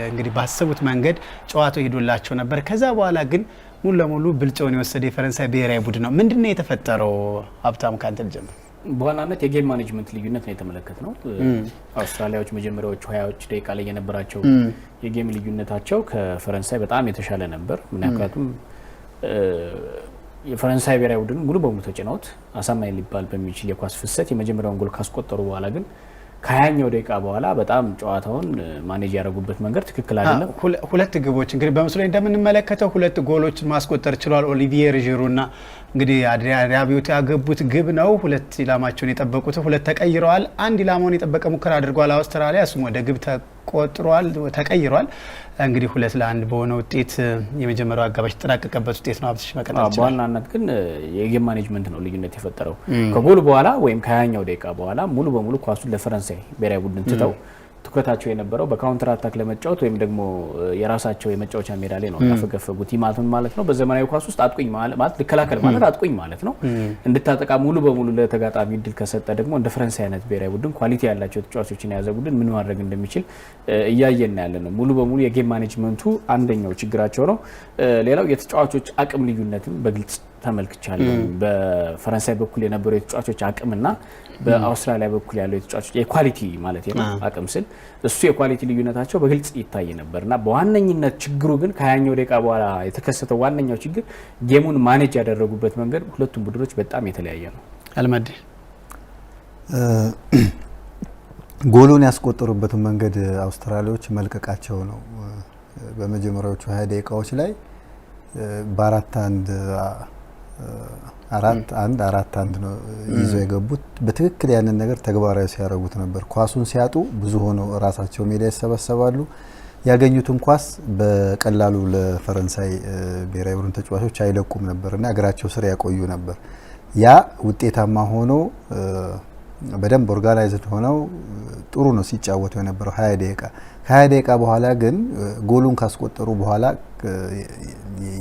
እንግዲህ ባሰቡት መንገድ ጨዋታው ሄዶላቸው ነበር ከዛ በኋላ ግን ሙሉ ለሙሉ ብልጫውን የወሰደ የፈረንሳይ ብሔራዊ ቡድን ነው ምንድነው የተፈጠረው ሀብታም ካንተ ልጀምር በዋናነት የጌም ማኔጅመንት ልዩነት ነው የተመለከተው አውስትራሊያዎች መጀመሪያዎቹ 20 ደቂቃ ላይ የነበራቸው የጌም ልዩነታቸው ከፈረንሳይ በጣም የተሻለ ነበር ምክንያቱም የፈረንሳይ ብሔራዊ ቡድን ሙሉ በሙሉ ተጨናውት አሳማኝ ሊባል በሚችል የኳስ ፍሰት የመጀመሪያውን ጎል ካስቆጠሩ በኋላ ግን ከ20ኛው ደቂቃ በኋላ በጣም ጨዋታውን ማኔጅ ያደረጉበት መንገድ ትክክል አይደለም ሁለት ግቦች እንግዲህ በምስሉ ላይ እንደምንመለከተው ሁለት ጎሎችን ማስቆጠር ችሏል ኦሊቪየር ጂሩና እንግዲህ አድሪያን ራቢዮት ያገቡት ግብ ነው ሁለት ኢላማቸውን የጠበቁት ሁለት ተቀይረዋል አንድ ኢላማውን የጠበቀ ሙከራ አድርጓል አውስትራሊያ እሱም ወደ ግብ ተቆጥሯል ተቀይሯል እንግዲህ 2-1 በሆነ ውጤት የመጀመሪያው አጋባሽ ተጠናቀቀበት ውጤት ነው አብትሽ መቀጠል ይችላል በዋናነት ግን የጌም ማኔጅመንት ነው ልዩነት የፈጠረው ከጎል በኋላ ወይም ከ20ኛው ደቂቃ በኋላ ሙሉ በሙሉ ኳሱን ለፈረንሳይ ብሔራዊ ቡድን ትተው ትኩረታቸው የነበረው በካውንተር አታክ ለመጫወት ወይም ደግሞ የራሳቸው የመጫወቻ ሜዳ ላይ ነው ያፈገፈጉት ይማቱን ማለት ነው በዘመናዊ ኳስ ውስጥ አጥቁኝ ማለት ልከላከል ማለት አጥቁኝ ማለት ነው እንድታጠቃ ሙሉ በሙሉ ለተጋጣሚ ድል ከሰጠ ደግሞ እንደ ፈረንሳይ አይነት ብሔራዊ ቡድን ኳሊቲ ያላቸው ተጫዋቾችን የያዘ ቡድን ምን ማድረግ እንደሚችል እያየን ያለነው ሙሉ በሙሉ የጌም ማኔጅመንቱ አንደኛው ችግራቸው ነው ሌላው የተጫዋቾች አቅም ልዩነትም በግልጽ ተመልክቻለሁ በፈረንሳይ በኩል የነበረው የተጫዋቾች አቅምና በአውስትራሊያ በኩል ያለው የተጫዋቾች የኳሊቲ ማለት ነው አቅም ስል እሱ የኳሊቲ ልዩነታቸው በግልጽ ይታይ ነበርና በዋነኝነት ችግሩ ግን ከ20ኛው ደቂቃ በኋላ የተከሰተው ዋነኛው ችግር ጌሙን ማኔጅ ያደረጉበት መንገድ ሁለቱም ቡድኖች በጣም የተለያየ ነው አልመድ ጎሉን ያስቆጠሩበት መንገድ አውስትራሊያዎች መልቀቃቸው ነው በመጀመሪያዎቹ 20 ደቂቃዎች ላይ አራት አንድ ነው ይዘው የገቡት በትክክል ያንን ነገር ተግባራዊ ሲያደርጉት ነበር ኳሱን ሲያጡ ብዙ ሆነው ራሳቸው ሜዳ ይሰበሰባሉ ያገኙትን ኳስ በቀላሉ ለፈረንሳይ ብሔራዊ ቡድን ተጫዋቾች አይለቁም ነበርና እግራቸው ስር ያቆዩ ነበር ያ ውጤታማ ሆኖ በደንብ ኦርጋናይዝድ ሆነው ጥሩ ነው ሲጫወቱ የነበረው 20 ደቂቃ ከ20 ደቂቃ በኋላ ግን ጎሉን ካስቆጠሩ በኋላ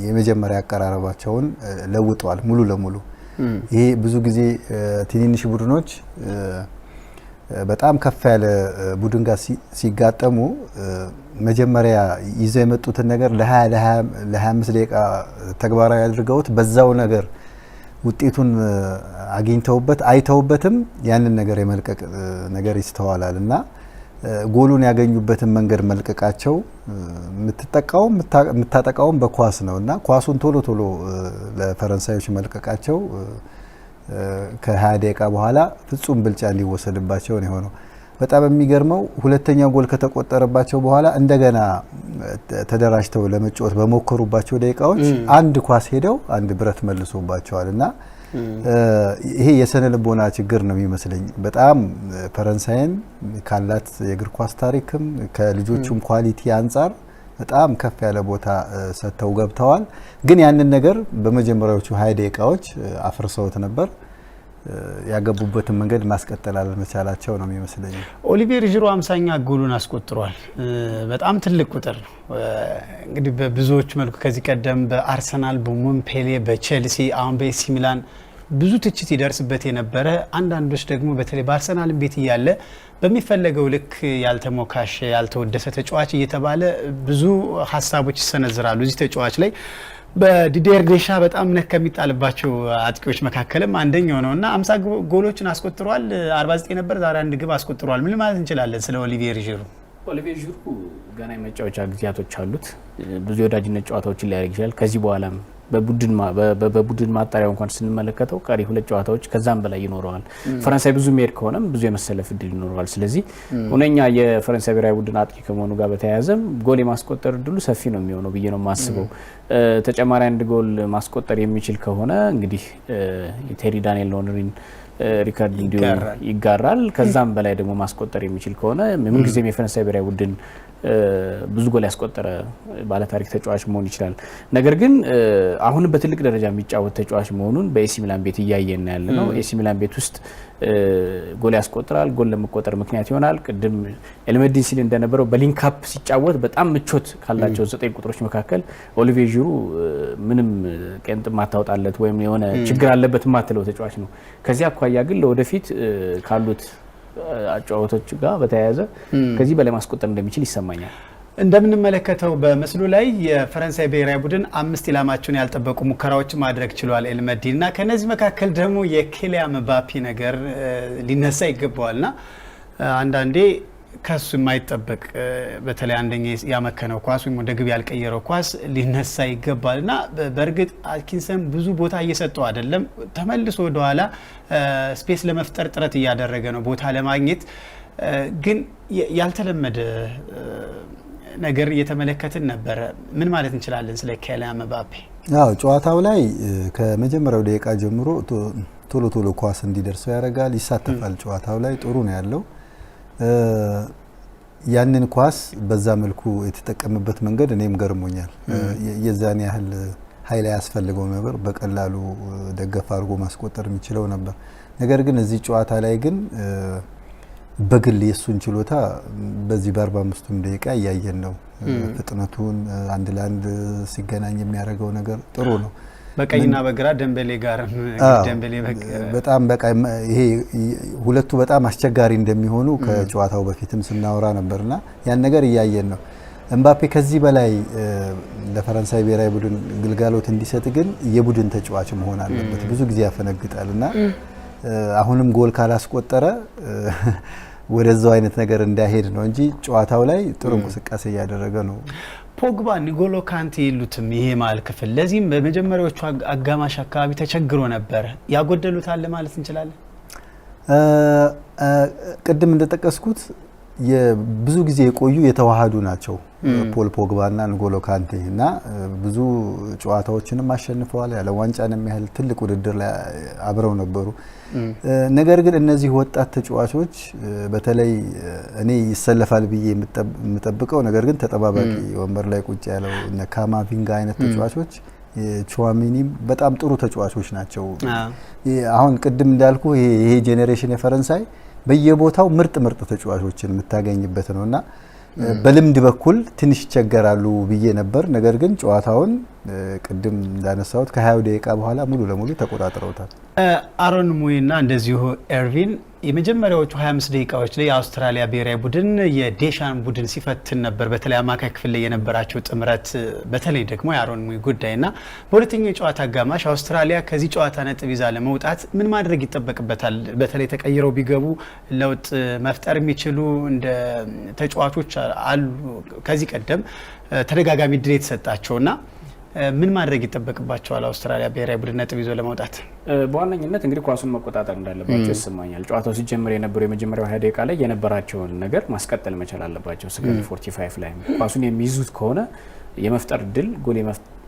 የመጀመሪያ አቀራረባቸውን ለውጠዋል ሙሉ ለሙሉ ይሄ ብዙ ጊዜ ትንንሽ ቡድኖች በጣም ከፍ ያለ ቡድን ጋር ሲጋጠሙ መጀመሪያ ይዘው የመጡትን ነገር ለ25 ደቂቃ ተግባራዊ አድርገውት በዛው ነገር ውጤቱን አግኝተውበት አይተውበትም ያንን ነገር የመልቀቅ ነገር ይስተዋላልና ጎሉን ያገኙበትን መንገድ መልቀቃቸው የምታጠቃውም በኳስ ነውና ኳሱን ቶሎ ለፈረንሳዮች መልቀቃቸው ከ20 ደቂቃ በኋላ ፍጹም ብልጫ እንዲወሰድባቸው ነው የሆነው በጣም የሚገርመው ሁለተኛው ጎል ከተቆጠረባቸው በኋላ እንደገና ተደራጅተው ለመጫወት በመከሩባቸው ደቂቃዎች አንድ ኳስ ሄደው አንድ ብረት መልሶባቸዋልና ይሄ የሰነ ልቦና ችግር ነው የሚመስለኝ በጣም ፈረንሳይን ካላት የእግር ኳስ ታሪክም ከልጆቹም ኳሊቲ አንፃር በጣም ከፍ ያለ ቦታ ሰጥተው ገብተዋል ግን ያንን ነገር በመጀመሪያዎቹ 20 ደቂቃዎች አፍርሰውት ነበር ያገቡበትን መንገድ ማስቀጠል አለመቻላቸው ነው የሚመስለኝ ኦሊቪየር ጂሩ 50ኛ ጎሉን አስቆጥሯል በጣም ትልቅ ቁጥር ነው እንግዲህ በብዙዎች መልኩ ከዚህ ቀደም በአርሰናል በሞንፔሌ በቼልሲ አሁን በኤሲ ሚላን ብዙ ትችት ይደርስበት የነበረ አንዳንዶች ደግሞ በተለይ በአርሰናል ቤት ያለ በሚፈለገው ልክ ያልተሞካሽ ያልተወደሰ ተጫዋች እየተባለ ብዙ ሀሳቦች ይሰነዝራሉ እዚህ ተጫዋች ላይ በዲዲየር ዴሻ በጣም ነክ ከሚጣልባቸው አጥቂዎች መካከልም አንደኛው ነውና 50 ጎሎችን አስቆጥሯል 49 ነበር ዛሬ አንድ ግብ አስቆጥሯል ምን ማለት እንችላለን ስለ ኦሊቪየር ጂሩ ኦሊቪዬ ዡሩ ገና የመጫወቻ ጊዜያቶች አሉት። ብዙ የወዳጅነት ጨዋታዎችን ሊያደርግ ይችላል። ከዚህ በኋላም በቡድን ማጣሪያው እንኳን ስንመለከተው ቀሪ ሁለት ጨዋታዎች ከዛም በላይ ይኖረዋል። ፈረንሳይ ብዙ ሜድ ከሆነም ብዙ የመሰለፍ እድል ይኖረዋል። ስለዚህ ሁነኛ የፈረንሳይ ብሔራዊ ቡድን አጥቂ ከመሆኑ ጋር በተያያዘም ጎል የማስቆጠር እድሉ ሰፊ ነው የሚሆነው ብዬ ነው የማስበው። ተጨማሪ አንድ ጎል ማስቆጠር የሚችል ከሆነ እንግዲህ የቴሪ ዳንኤል ኦንሪን ሪካርድ እንዲሁ ይጋራል። ከዛም በላይ ደግሞ ማስቆጠር የሚችል ከሆነ ምን ጊዜም የፈረንሳይ ብሔራዊ ቡድን ብዙ ጎል ያስቆጠረ ባለ ታሪክ ተጫዋች መሆን ይችላል። ነገር ግን አሁን በትልቅ ደረጃ የሚጫወት ተጫዋች መሆኑን በኤሲ ሚላን ቤት እያየን ያለ ነው። ኤሲ ሚላን ቤት ውስጥ ጎል ያስቆጥራል። ጎል ለመቆጠር ምክንያት ይሆናል። ቅድም ኤልመዲን ሲል እንደነበረው በሊንክ አፕ ሲጫወት በጣም ምቾት ካላቸው 9 ቁጥሮች መካከል ኦሊቪዬ ዡሩ ምንም ቀንጥ ማታውጣለት ወይም የሆነ ችግር አለበት ማትለው ተጫዋች ነው። ከዚህ አኳያ ግን ለወደፊት ካሉት አጫዋቾች ጋር በተያያዘ ከዚህ በላይ ማስቆጠር እንደሚችል ይሰማኛል። እንደምንመለከተው በመስሉ ላይ የፈረንሳይ ብሔራዊ ቡድን 5 ኢላማቸውን ያልጠበቁ ሙከራዎች ማድረግ ችሏል ኤልመዲን እና ከነዚህ መካከል ደግሞ የኪሊያን ምባፔ ነገር ሊነሳ ይገባዋልና አንዳንዴ ከሱ የማይጠበቅ በተለይ አንደኛ ያመከነው ኳስ ወይም ወደ ግብ ያልቀየረው ኳስ ሊነሳ ይገባልና በእርግጥ አትኪንሰን ብዙ ቦታ እየሰጠው አይደለም። ተመልሶ ወደ ኋላ ስፔስ ለመፍጠር ጥረት እያደረገ ነው ቦታ ለማግኘት ግን ያልተለመደ ነገር እየተመለከትን ነበር። ምን ማለት እንችላለን ስለ ኪሊያን ምባፔ? አዎ ጨዋታው ላይ ከመጀመሪያው ደቂቃ ጀምሮ ቶሎ ኳስ እንዲደርሰው ያደርጋል፣ ይሳተፋል። ጨዋታው ላይ ጥሩ ነው ያለው። ያንን ኳስ በዛ መልኩ የተጠቀመበት መንገድ እኔም ገርሞኛል። የዛን ያህል ኃይል ያስፈልገው ነበር፣ በቀላሉ ደገፍ አድርጎ ማስቆጠር የሚችለው ነበር። ነገር ግን እዚህ ጨዋታ ላይ ግን በግል የሱን ችሎታ በዚህ በ45ቱም ደቂቃ እያየን ነው። ፍጥነቱን አንድ ለአንድ ሲገናኝ የሚያደርገው ነገር ጥሩ ነው። በቀይና በግራ ደምበሌ ጋር በጣም በቃ ይሄ ሁለቱ በጣም አስቸጋሪ እንደሚሆኑ ከጨዋታው በፊትም ስናወራ ነበርና ያን ነገር እያየን ነው። ኤምባፔ ከዚህ በላይ ለፈረንሳይ ብሔራዊ ቡድን ግልጋሎት እንዲሰጥ ግን የቡድን ተጫዋች መሆን አለበት። ብዙ ጊዜ ያፈነግጣልና አሁንም ጎል ካላስቆጠረ ወደዛው አይነት ነገር እንዳይሄድ ነው እንጂ ጨዋታው ላይ ጥሩ እንቅስቃሴ እያደረገ ነው። ፖግባ ንጎሎ ካንቴ ይሉትም ይሄ ማል ክፍል ለዚህም በመጀመሪያዎቹ አጋማሽ አካባቢ ተቸግሮ ነበር። ያጎደሉት አለ ማለት እንችላለን። ቅድም እንደተጠቀስኩት የብዙ ጊዜ የቆዩ የተዋሃዱ ናቸው ፖል ፖግባና ንጎሎ ካንቴ እና ብዙ ጨዋታዎችንም አሸንፈዋል። የዓለም ዋንጫንም ያህል ትልቅ ውድድር ላይ አብረው ነበሩ። ነገር ግን እነዚህ ወጣት ተጫዋቾች በተለይ እኔ ይሰለፋል ብዬ የምጠብቀው ነገር ግን ተጠባባቂ ወንበር ላይ ቁጭ ያለው እነ ካማቪንጋ አይነት ተጫዋቾች ቹዋሚኒም በጣም ጥሩ ተጫዋቾች ናቸው። አሁን ቅድም እንዳልኩ ይሄ ጄኔሬሽን የፈረንሳይ በየቦታው ምርጥ ተጫዋቾችን የምታገኝበት ነውና በልምድ በኩል ትንሽ ይቸገራሉ ብዬ ነበር። ነገር ግን ጨዋታውን ቅድም እንዳነሳሁት ከ20 ደቂቃ በኋላ ሙሉ ለሙሉ ተቆጣጥረውታል። አሮን ሙይና እንደዚሁ ኤርቪን የመጀመሪያዎቹ 25 ደቂቃዎች ላይ የአውስትራሊያ ብሔራዊ ቡድን የዴሻን ቡድን ሲፈትን ነበር። በተለይ አማካይ ክፍል ላይ የነበራቸው ጥምረት በተለይ ደግሞ የአሮን ሙይ ጉዳይና በሁለተኛው የጨዋታ አጋማሽ አውስትራሊያ ከዚህ ጨዋታ ነጥብ ይዛ ለመውጣት ምን ማድረግ ይጠበቅበታል? በተለይ ተቀይረው ቢገቡ ለውጥ መፍጠር የሚችሉ እንደ ተጫዋቾች አሉ ከዚህ ቀደም ተደጋጋሚ ድል የተሰጣቸውና ምን ማድረግ ይጠበቅባቸዋል አውስትራሊያ ብሔራዊ ቡድን ነጥብ ይዞ ለመውጣት? በዋነኝነት እንግዲህ ኳሱን መቆጣጠር እንዳለባቸው ይሰማኛል። ጨዋታው ሲጀምር የነበረው የመጀመሪያው 20 ደቂቃ ላይ የነበራቸውን ነገር ማስቀጠል መቻል አለባቸው። ሰከንድ 45 ላይ ኳሱን የሚይዙት ከሆነ የመፍጠር ድል ጎል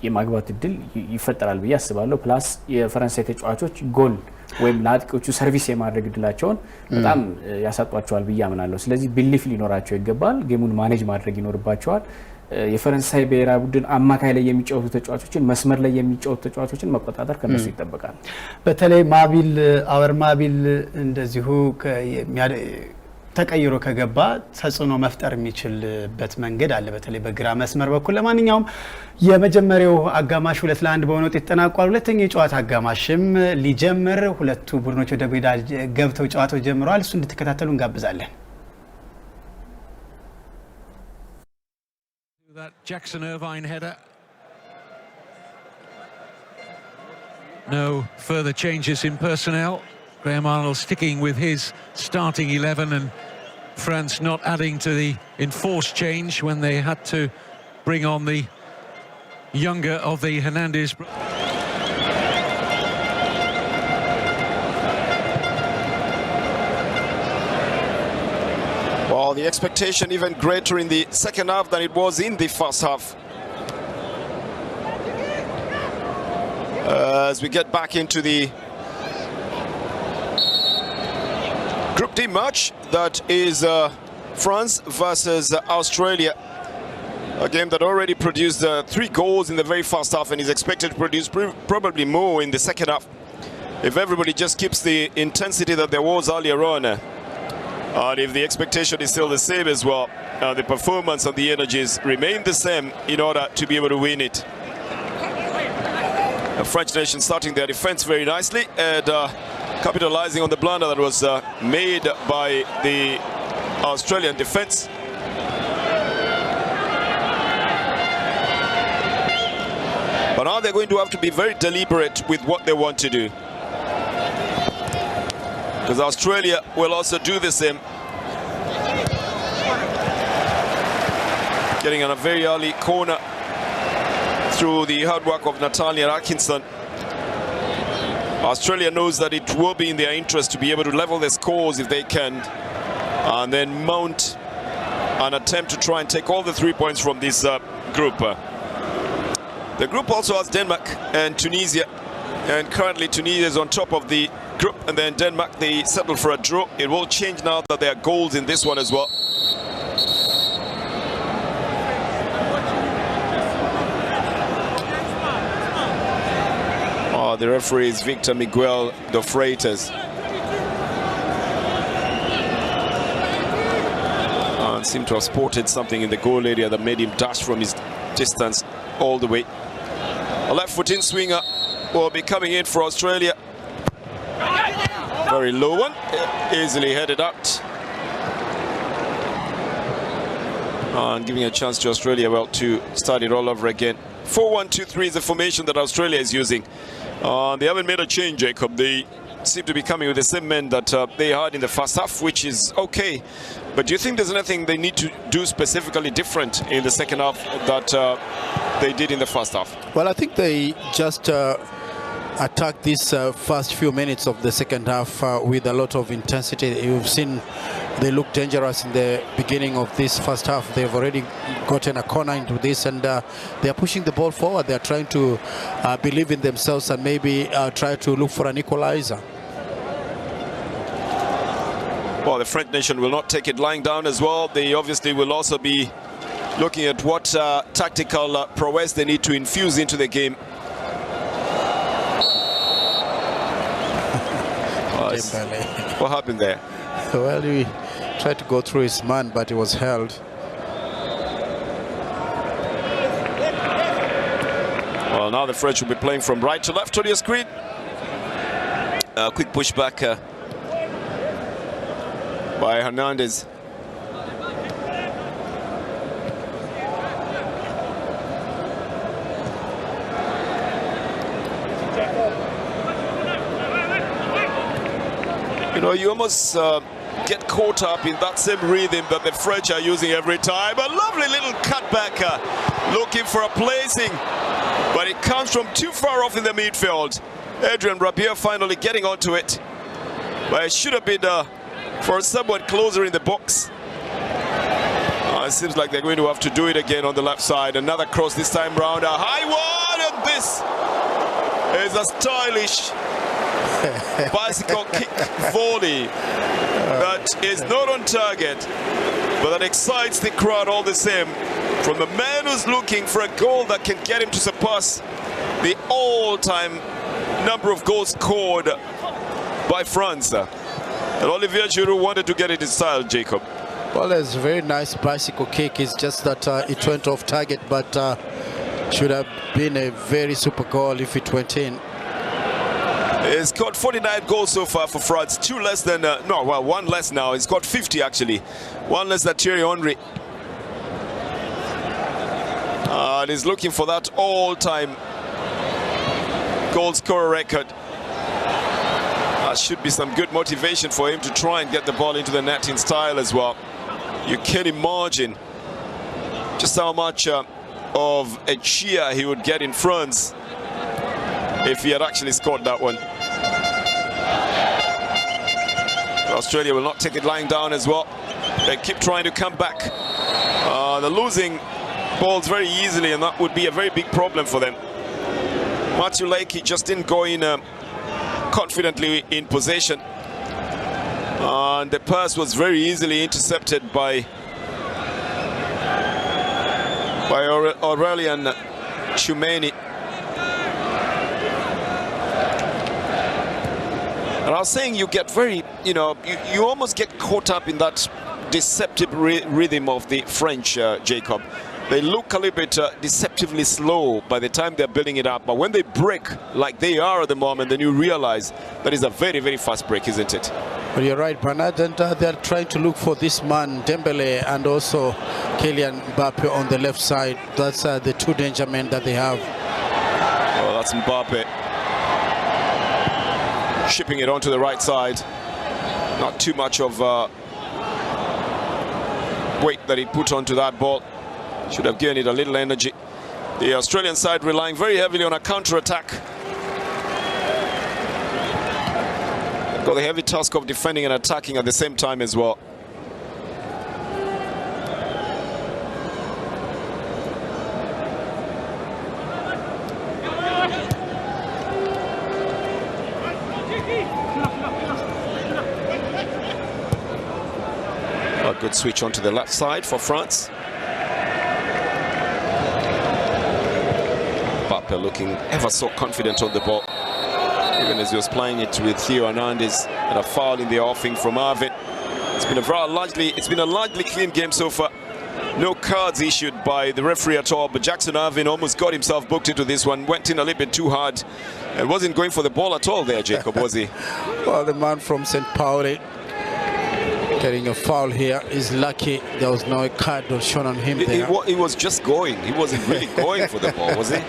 የማግባት ድል ይፈጠራል ብዬ አስባለሁ። ፕላስ የፈረንሳይ ተጫዋቾች ጎል ወይም ለአጥቂዎቹ ሰርቪስ የማድረግ ድላቸውን በጣም ያሳጧቸዋል ብዬ አምናለሁ። ስለዚህ ቢሊፍ ሊኖራቸው ይገባል። ጌሙን ማኔጅ ማድረግ ይኖርባቸዋል። የፈረንሳይ ብሔራዊ ቡድን አማካይ ላይ የሚጫወቱ ተጫዋቾችን መስመር ላይ የሚጫወቱ ተጫዋቾችን መቆጣጠር ከነሱ ይጠበቃል። በተለይ ማቢል እንደዚሁ ተቀይሮ ከገባ ተጽዕኖ መፍጠር የሚችልበት መንገድ አለ፣ በተለይ በግራ መስመር በኩል። ለማንኛውም የመጀመሪያው አጋማሽ 2-1 በሆነ ውጤት ተጠናቋል። ሁለተኛው የጨዋታ አጋማሽም ሊጀምር ሁለቱ ቡድኖች ወደ ሜዳ ገብተው ጨዋታው ጀምረዋል። እሱ እንድትከታተሉ እንጋብዛለን። That Jackson Irvine header. No further changes in personnel. Graham Arnold sticking with his starting 11 and France not adding to the enforced change when they had to bring on the younger of the Hernandez. Well, the expectation even greater in the second half than it was in the first half. As we get back into the Group D match, that is France versus Australia. A game that already produced 3 goals in the very first half and is expected to produce probably more in the second half. If everybody just keeps the intensity that there was earlier on, and if the expectation is still the same as well, the performance and the energies remain the same in order to be able to win it. The French nation starting their defense very nicely and capitalizing on the blunder that was made by the Australian defense. But now they're going to have to be very deliberate with what they want to do, because Australia will also do the same. Getting on a very early corner through the hard work of Natalia Atkinson. Australia knows that it will be in their interest to be able to level their scores if they can, and then mount an attempt to try and take all the 3 points from this group. The group also has Denmark and Tunisia, and currently Tunisia is on top of the group, and then Denmark, they settled for a draw. It will change now that there are goals in this one as well. The referee is Victor Miguel de Freitas. And seemed to have spotted something in the goal area that made him dash from his distance all the way. A left foot in swinger will be coming in for Australia. Very low one, easily headed out. And giving a chance to Australia, well, to start it all over again. 4-1-2-3 is the formation that Australia is using. They haven't made a change, Jacob. They seem to be coming with the same men that they had in the first half, which is okay. But do you think there's anything they need to do specifically different in the second half that they did in the first half? Well, I think they just attacked these first few minutes of the second half with a lot of intensity. You've seen they look dangerous in the beginning of this first half. They've already gotten a corner into this, and they're pushing the ball forward. They're trying to believe in themselves and maybe try to look for an equalizer. Well, the French nation will not take it lying down as well. They obviously will also be looking at what tactical prowess they need to infuse into the game. What happened there? Well, he tried to go through his man, but he was held. Well, now the French will be playing from right to left on your screen. Quick pushback by Hernandez. You know, you almost get caught up in that same rhythm that the French are using every time. A lovely little cutback, looking for a placing, but it comes from too far off in the midfield. Adrien Rabiot finally getting onto it, but it should have been for someone closer in the box. It seems like they're going to have to do it again on the left side. Another cross this time round, a high one, and this is a stylish bicycle kick volley that is not on target, but that excites the crowd all the same, from the man who's looking for a goal that can get him to surpass the all-time number of goals scored by France. And Olivier Giroud wanted to get it in style, Jacob. Well, it's a very nice bicycle kick. It's just that it went off target, but should have been a very super goal if it went in. He's scored 49 goals so far for France. Two less than, one less now. He's got 50 actually. One less than Thierry Henry. And he's looking for that all-time goal scorer record. That should be some good motivation for him to try and get the ball into the net in style as well. You can imagine just how much of a cheer he would get in France if he had actually scored that one. Australia will not take it lying down as well. They keep trying to come back. They're losing balls very easily, and that would be a very big problem for them. Matthew Leakey just didn't go in confidently in possession, and the pass was very easily intercepted by Aurelian Tchouameni. And I was saying, you get very, you almost get caught up in that deceptive rhythm of the French, Jacob. They look a little bit deceptively slow by the time they're building it up, but when they break like they are at the moment, then you realize that is a very, very fast break, isn't it? Well, you're right, Bernard, and they're trying to look for this man, Dembele, and also Kylian Mbappe on the left side. That's the two danger men that they have. Oh, that's Mbappe. Shipping it onto the right side. Not too much of weight that he put onto that ball. Should have given it a little energy. The Australian side relying very heavily on a counter-attack. Got the heavy task of defending and attacking at the same time as well. A good switch onto the left side for France. Mbappe looking ever so confident on the ball, even as he was playing it with Theo Hernandez, and a foul in the offing from Arvin. It's been a largely clean game so far. No cards issued by the referee at all, but Jackson Arvin almost got himself booked into this one, went in a little bit too hard, and wasn't going for the ball at all there, Jacob, was he? Well, the man from St. Pauli getting a foul here is lucky there was no card shown on him there. He was just going. He wasn't really going for the ball, was he?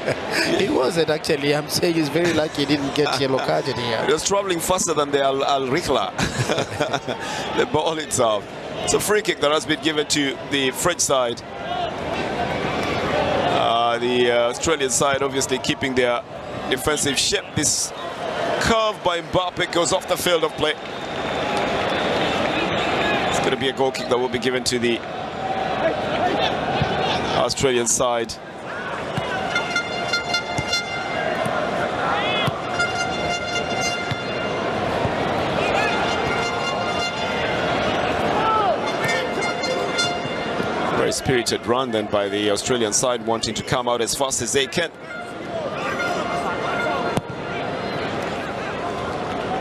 He wasn't actually. I'm saying he's very lucky he didn't get yellow carded here. He was traveling faster than the Al Rihla, the ball itself. It's a free kick that has been given to the French side. The Australian side obviously keeping their defensive shape. This curve by Mbappe goes off the field of play. Going to be a goal kick that will be given to the Australian side. Very spirited run then by the Australian side, wanting to come out as fast as they can.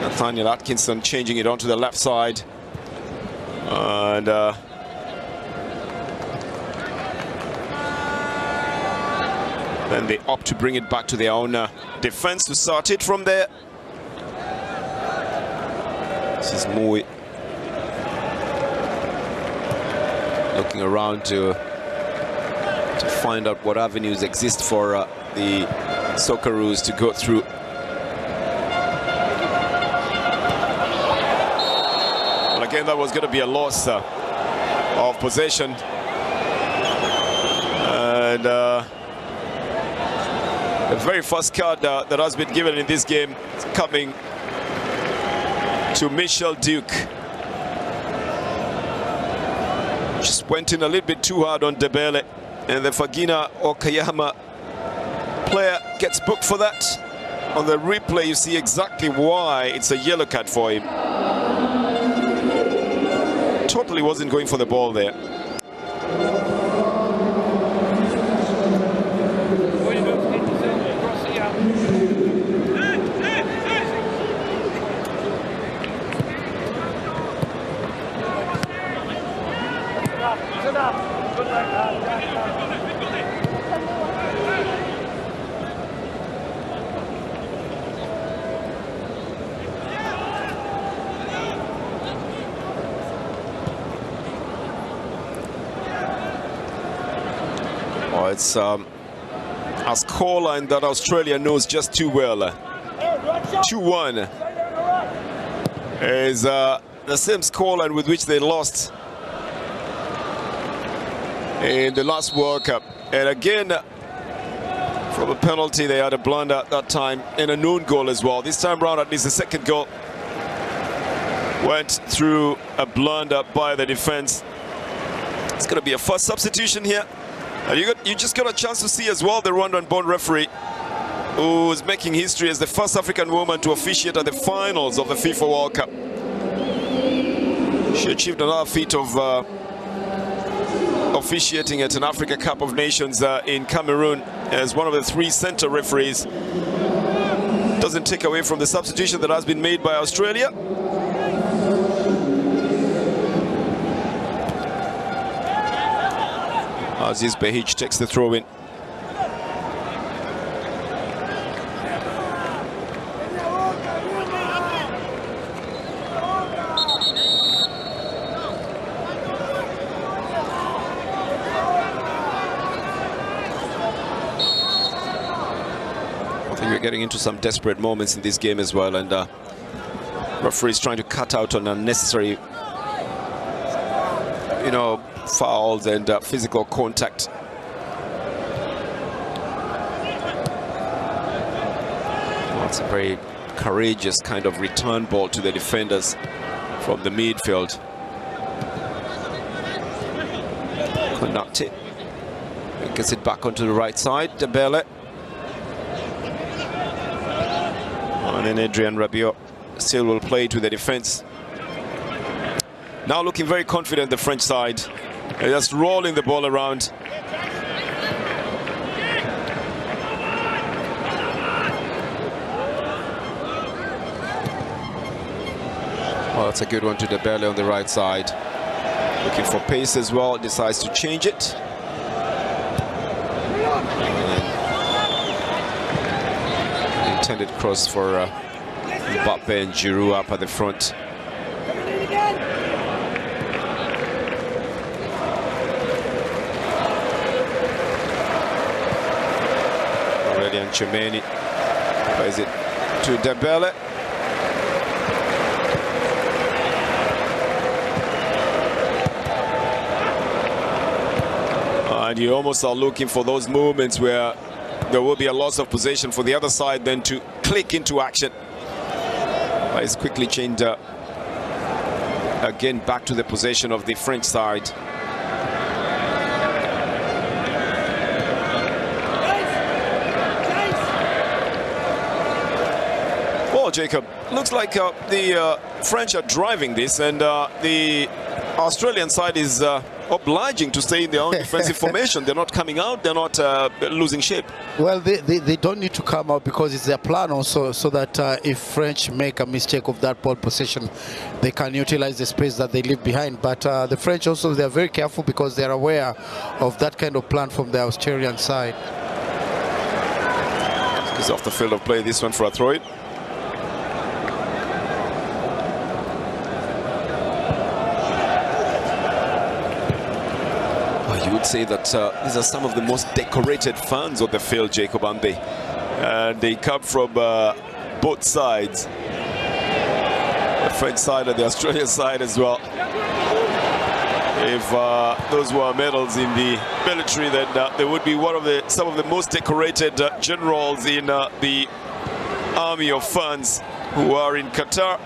Nathaniel Atkinson changing it onto the left side. And then they opt to bring it back to their own defense to start it from there. This is Mui looking around to find out what avenues exist for the Socceroos to go through. Again, that was going to be a loss of possession, and the very first card that has been given in this game is coming to Michel Duke. Just went in a little bit too hard on Dembele, and the Fagina Okayama player gets booked for that. On the replay, you see exactly why it's a yellow card for him. Totally wasn't going for the ball there. It's a scoreline that Australia knows just too well. 2-1. is the same scoreline with which they lost in the last World Cup. And again, from a penalty, they had a blunder at that time and a known goal as well. This time round, at least the second goal went through a blunder by the defense. It's going to be a first substitution here. And you just got a chance to see as well the Rwandan-born referee who is making history as the first African woman to officiate at the finals of the FIFA World Cup. She achieved another feat of officiating at an Africa Cup of Nations in Cameroon as one of the 3 center referees. Doesn't take away from the substitution that has been made by Australia. Aziz Behich takes the throw in. I think we're getting into some desperate moments in this game as well, and referees trying to cut out on unnecessary, fouls and physical contact. Well, it's a very courageous kind of return ball to the defenders from the midfield. Konate gets it back onto the right side. Dembele. And then Adrien Rabiot still will play to the defense. Now looking very confident, the French side. They're just rolling the ball around. Oh, that's a good one to Dembele on the right side. Looking for pace as well, decides to change it. Intended cross for Mbappe and Giroud up at the front. Aurelian Tchouameni plays it to Dembele. And you almost are looking for those moments where there will be a loss of possession for the other side, then to click into action. But it's quickly changed again back to the possession of the French side. Well, Jacob, looks like the French are driving this, and the Australian side is obliging to stay in their own defensive formation. They're not coming out, they're not losing shape. Well, they don't need to come out because it's their plan also, so that if French make a mistake of that ball possession, they can utilize the space that they leave behind. But the French also, they're very careful because they're aware of that kind of plan from the Australian side. It's off the field of play, this one for a throw-in. You would say that these are some of the most decorated fans on the field, Jacob Ambe. And they come from both sides. The French side and the Australian side as well. If those were medals in the military, then they would be some of the most decorated generals in the army of fans who are in Qatar.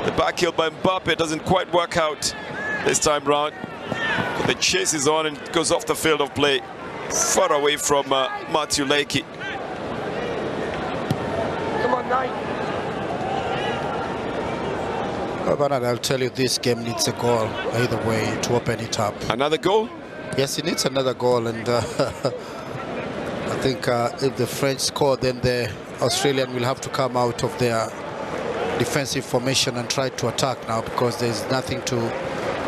The back heel by Mbappe doesn't quite work out this time round. The chase is on and goes off the field of play, far away from Matthew Leakey. Come on, Bernard, I'll tell you, this game needs a goal either way to open it up. Another goal? Yes, it needs another goal, and I think if the French score, then the Australian will have to come out of their defensive formation and try to attack now, because there's nothing to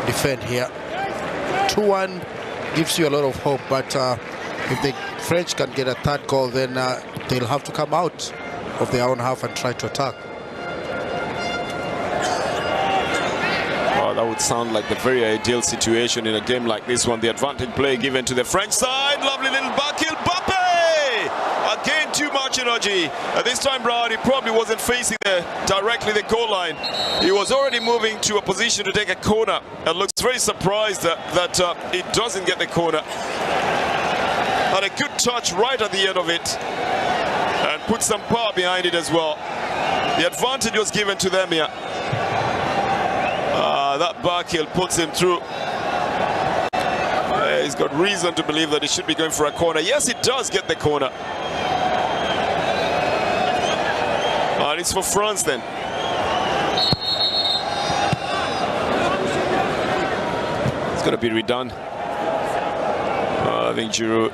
defend here. 2-1 gives you a lot of hope, but if the French can get a third goal, then they'll have to come out of their own half and try to attack. Oh, that would sound like the very ideal situation in a game like this one. The advantage play given to the French side. Lovely little back heel. Mbappe! Again too much energy. This time round, he probably wasn't facing directly the goal line. He was already moving to a position to take a corner and looks very surprised that he doesn't get the corner. Had a good touch right at the end of it and put some power behind it as well. The advantage was given to them here. That back heel puts him through. He's got reason to believe that he should be going for a corner. Yes, he does get the corner. And it's for France then. It's going to be redone. I think Giroud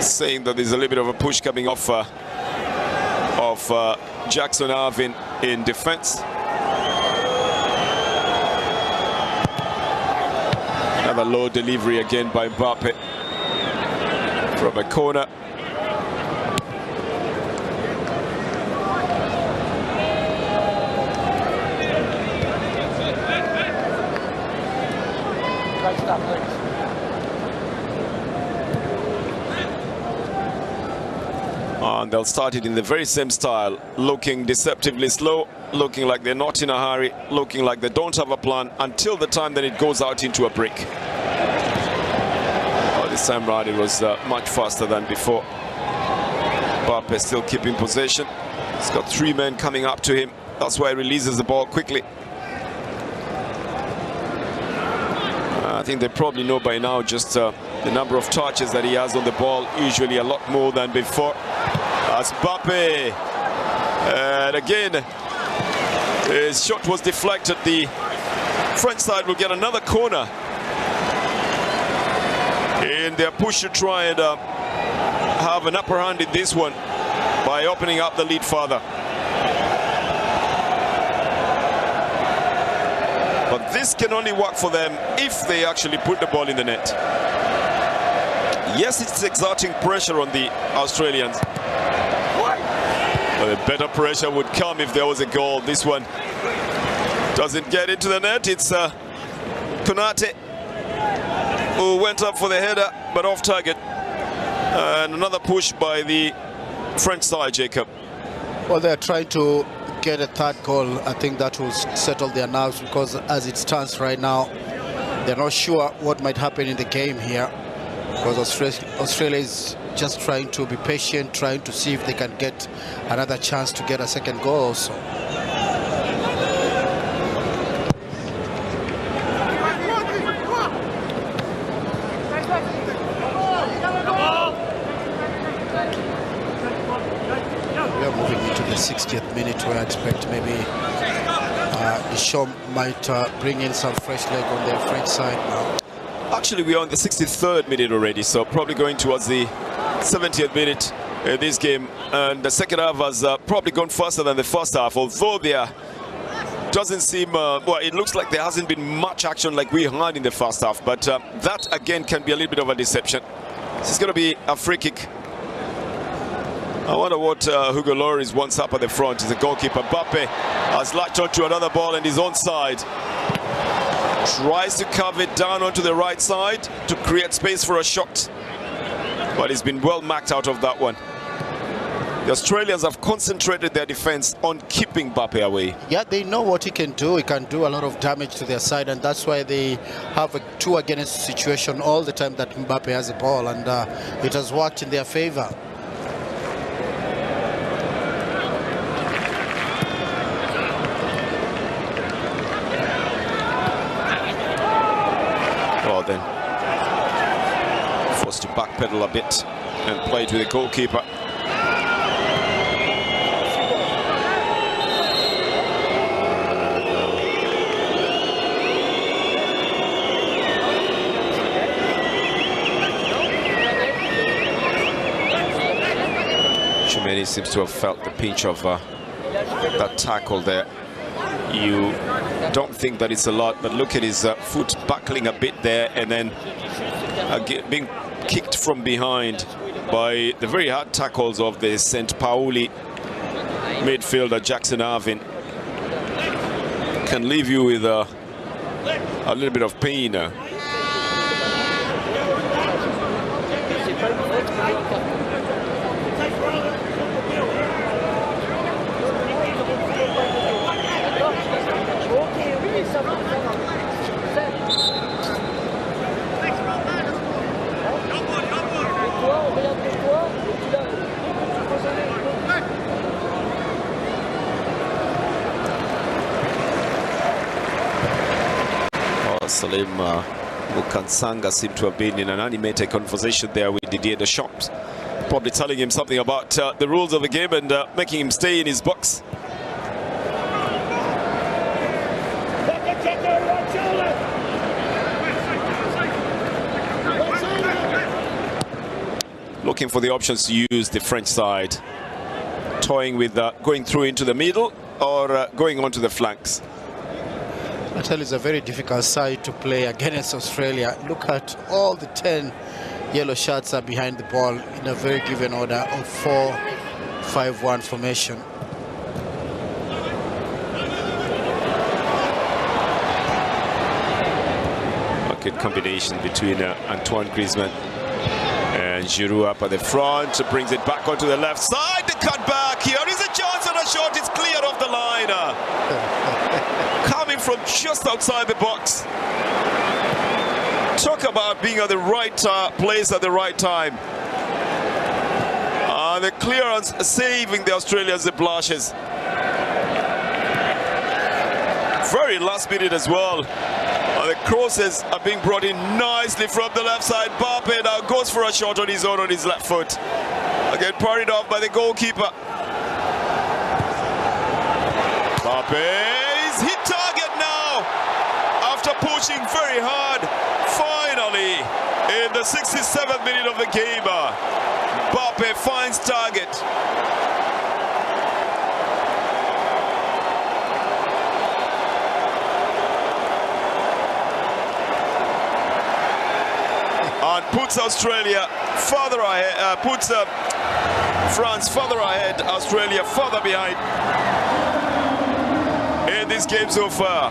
saying that there's a little bit of a push coming off Jackson Irvine in defense. Another low delivery again by Mbappe from a corner. And they'll start it in the very same style, looking deceptively slow, looking like they're not in a hurry, looking like they don't have a plan until the time that it goes out into a break. This time round it was much faster than before. Mbappe still keeping possession. He's got 3 men coming up to him. That's why he releases the ball quickly. I think they probably know by now just the number of touches that he has on the ball, usually a lot more than before. That's Mbappe. And again, his shot was deflected. The French side will get another corner in their push to try and have an upper hand in this one by opening up the lead further. But this can only work for them if they actually put the ball in the net. Yes, it's exerting pressure on the Australians. But a better pressure would come if there was a goal. This one doesn't get into the net. It's Konate who went up for the header, but off target. And another push by the French side, Jacob. Well, they're trying to get a third goal. I think that will settle their nerves, because as it stands right now, they're not sure what might happen in the game here, because Australia is just trying to be patient, trying to see if they can get another chance to get a second goal also. We are moving into the 60th minute, where I expect maybe Deschamps might bring in some fresh leg on their French side now. Actually, we are on the 63rd minute already, so probably going towards the 70th minute in this game. And the second half has probably gone faster than the first half, although there doesn't seem, well, it looks like there hasn't been much action like we had in the first half. But that, again, can be a little bit of a deception. This is going to be a free kick. I wonder what Hugo Lloris wants up at the front. He's a goalkeeper. Mbappe has latched onto another ball and is onside. Tries to curve it down onto the right side to create space for a shot. But he's been well marked out of that one. The Australians have concentrated their defense on keeping Mbappe away. Yeah, they know what he can do. He can do a lot of damage to their side, and that's why they have a 2 against situation all the time that Mbappe has the ball, and it has worked in their favor. Well then, forced to backpedal a bit and play to the goalkeeper. Chumeni seems to have felt the pinch of that tackle there. You don't think that it's a lot, but look at his foot buckling a bit there, and then being kicked from behind by the very hard tackles of the St. Pauli midfielder Jackson Irvine. Can leave you with a little bit of pain. Salim Mukansanga seemed to have been in an animated conversation there with Didier Deschamps, probably telling him something about the rules of the game and making him stay in his box. Looking for the options to use the French side, toying with going through into the middle or going onto the flanks. I tell you, it's a very difficult side to play against Australia. Look at all the 10 yellow shirts are behind the ball in a very given order of 4-5-1 formation. A good combination between Antoine Griezmann and Giroud up at the front. Brings it back onto the left side. The cut back. Here is a chance and a shot. It's cleared off the line. Coming from just outside the box. Talk about being at the right place at the right time. The clearance saving the Australians the blushes. Very last minute as well. The crosses are being brought in nicely from the left side. Mbappe now goes for a shot on his own on his left foot. Again parried off by the goalkeeper. Mbappe's hit target now after pushing very hard. Finally, in the 67th minute of the game, Mbappe finds target. And puts Australia further ahead, puts France further ahead, Australia further behind in this game so far.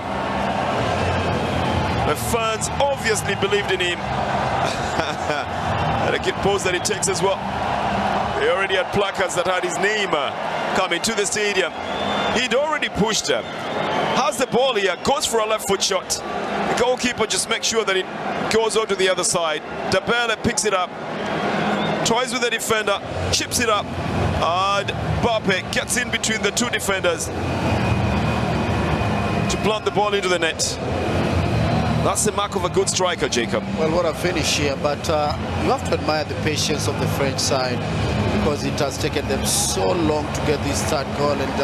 The fans obviously believed in him. And a good pose that he takes as well. He already had placards that had his name coming to the stadium. He'd already pushed him. Has the ball here, goes for a left foot shot. The goalkeeper just makes sure that it goes on to the other side. Dembele picks it up, toys with the defender, chips it up, and Mbappe gets in between the two defenders to plant the ball into the net. That's the mark of a good striker, Jacob. Well, what a finish here, but you have to admire the patience of the French side because it has taken them so long to get this third goal, and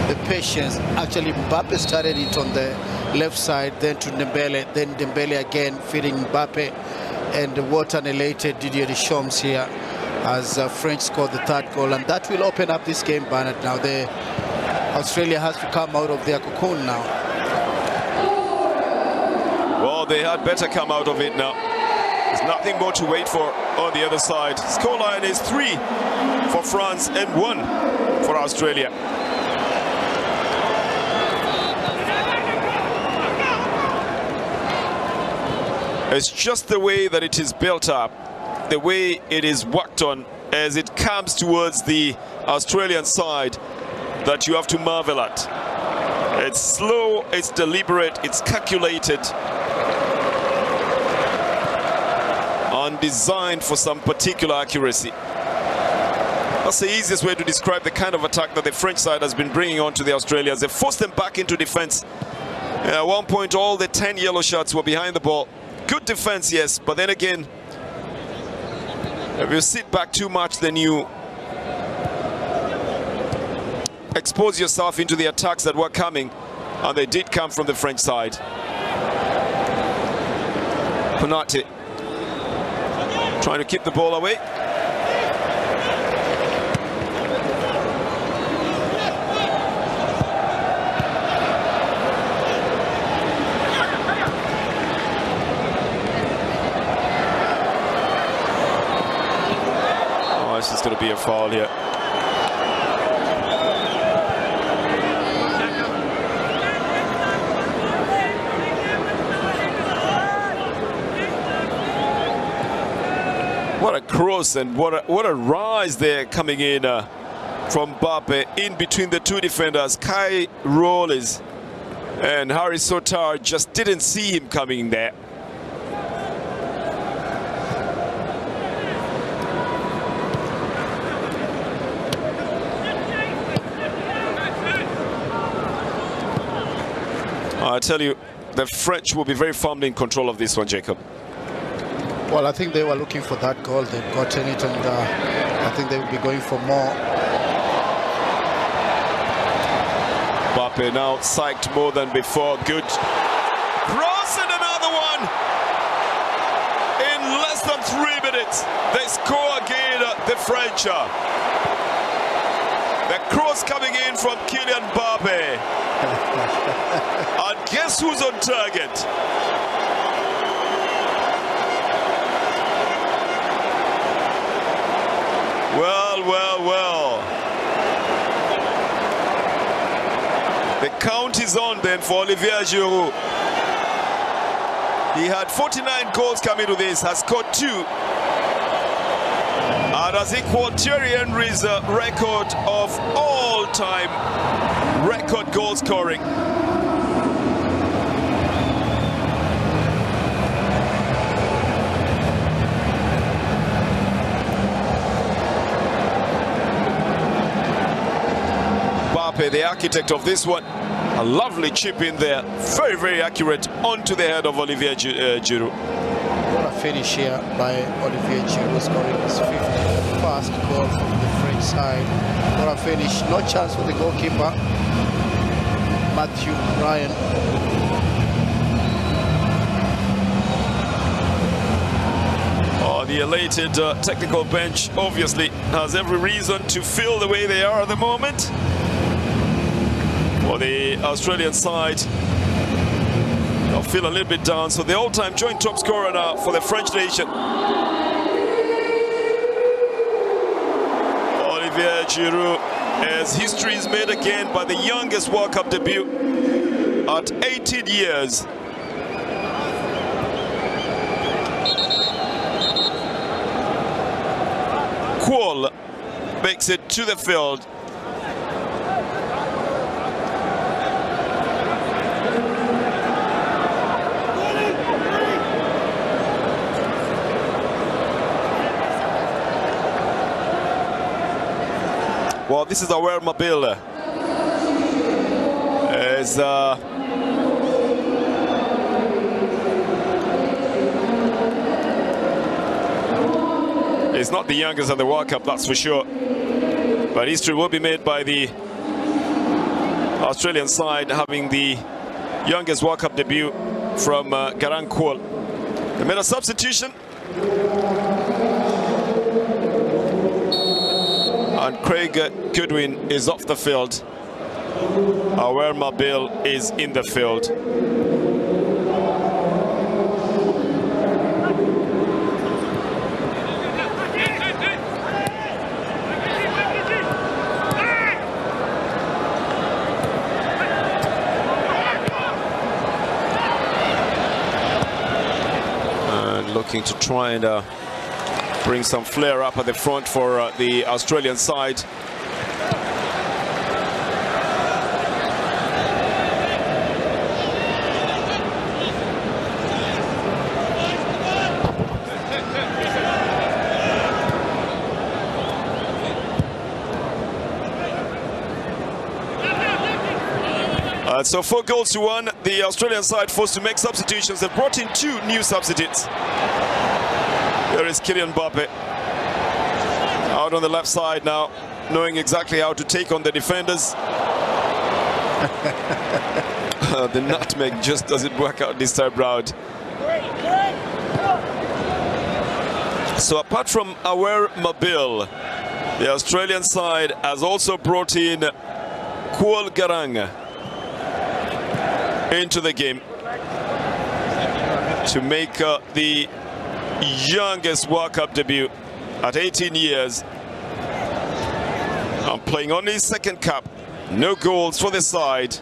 the patience. Actually, Mbappe started it on the left side, then to Dembele, then Dembele again feeding Mbappe, and what an elated Didier Deschamps here as French scored the third goal, and that will open up this game, Bernard. Now, Australia has to come out of their cocoon now. Well, they had better come out of it now. There's nothing more to wait for on the other side. Scoreline is 3 for France and 1 for Australia. It's just the way that it is built up, the way it is worked on as it comes towards the Australian side that you have to marvel at. It's slow, it's deliberate, it's calculated, and designed for some particular accuracy. That's the easiest way to describe the kind of attack that the French side has been bringing on to the Australians. They forced them back into defense. And at one point, all the 10 yellow shirts were behind the ball. Good defense, yes, but then again, if you sit back too much, then you expose yourself into the attacks that were coming, and they did come from the French side. Penalty. Trying to keep the ball away. Oh, this is going to be a foul here. What a cross and what a rise there coming in from Mbappe in between the two defenders. Kai Rolles and Harry Sotar just didn't see him coming there. I tell you, the French will be very firmly in control of this one, Jacob? Well, I think they were looking for that goal. They've gotten it, and I think they will be going for more. Mbappe now psyched more than before. Good cross and another one. In less than 3 minutes, they score again, the French. The cross coming in from Kylian Mbappe. And guess who's on target? Well. The count is on then for Olivier Giroud. He had 49 goals coming to this, has scored 2. And has equaled Thierry Henry's record of all-time record goal scoring. Mbappe, the architect of this one, a lovely chip in there, very, very accurate onto the head of Olivier Giroud. What a finish here by Olivier Giroud, scoring his 51st goal from the French side. What a finish, no chance for the goalkeeper, Matthew Ryan. The elated technical bench obviously has every reason to feel the way they are at the moment. For the Australian side, they'll feel a little bit down. So the all-time joint top scorer now for the French nation, Olivier Giroud, as history is made again by the youngest World Cup debut at 18 years. Qual makes it to the field. Well, this is Awer Mabil. As he's not the youngest at the World Cup, that's for sure. But history will be made by the Australian side having the youngest World Cup debut from Garang Qual. They made a substitution. And Craig Goodwin is off the field. Awer Mabil is in the field. Looking to try and bring some flair up at the front for the Australian side. So 4 goals to 1, the Australian side forced to make substitutions. They brought in 2 new substitutes. There is Kylian Mbappe out on the left side now, knowing exactly how to take on the defenders. The nutmeg just doesn't work out this time round. So apart from Awer Mabil, the Australian side has also brought in Qual Garang into the game to make the youngest World Cup debut at 18 years. I'm playing only his second cap. No goals for the side.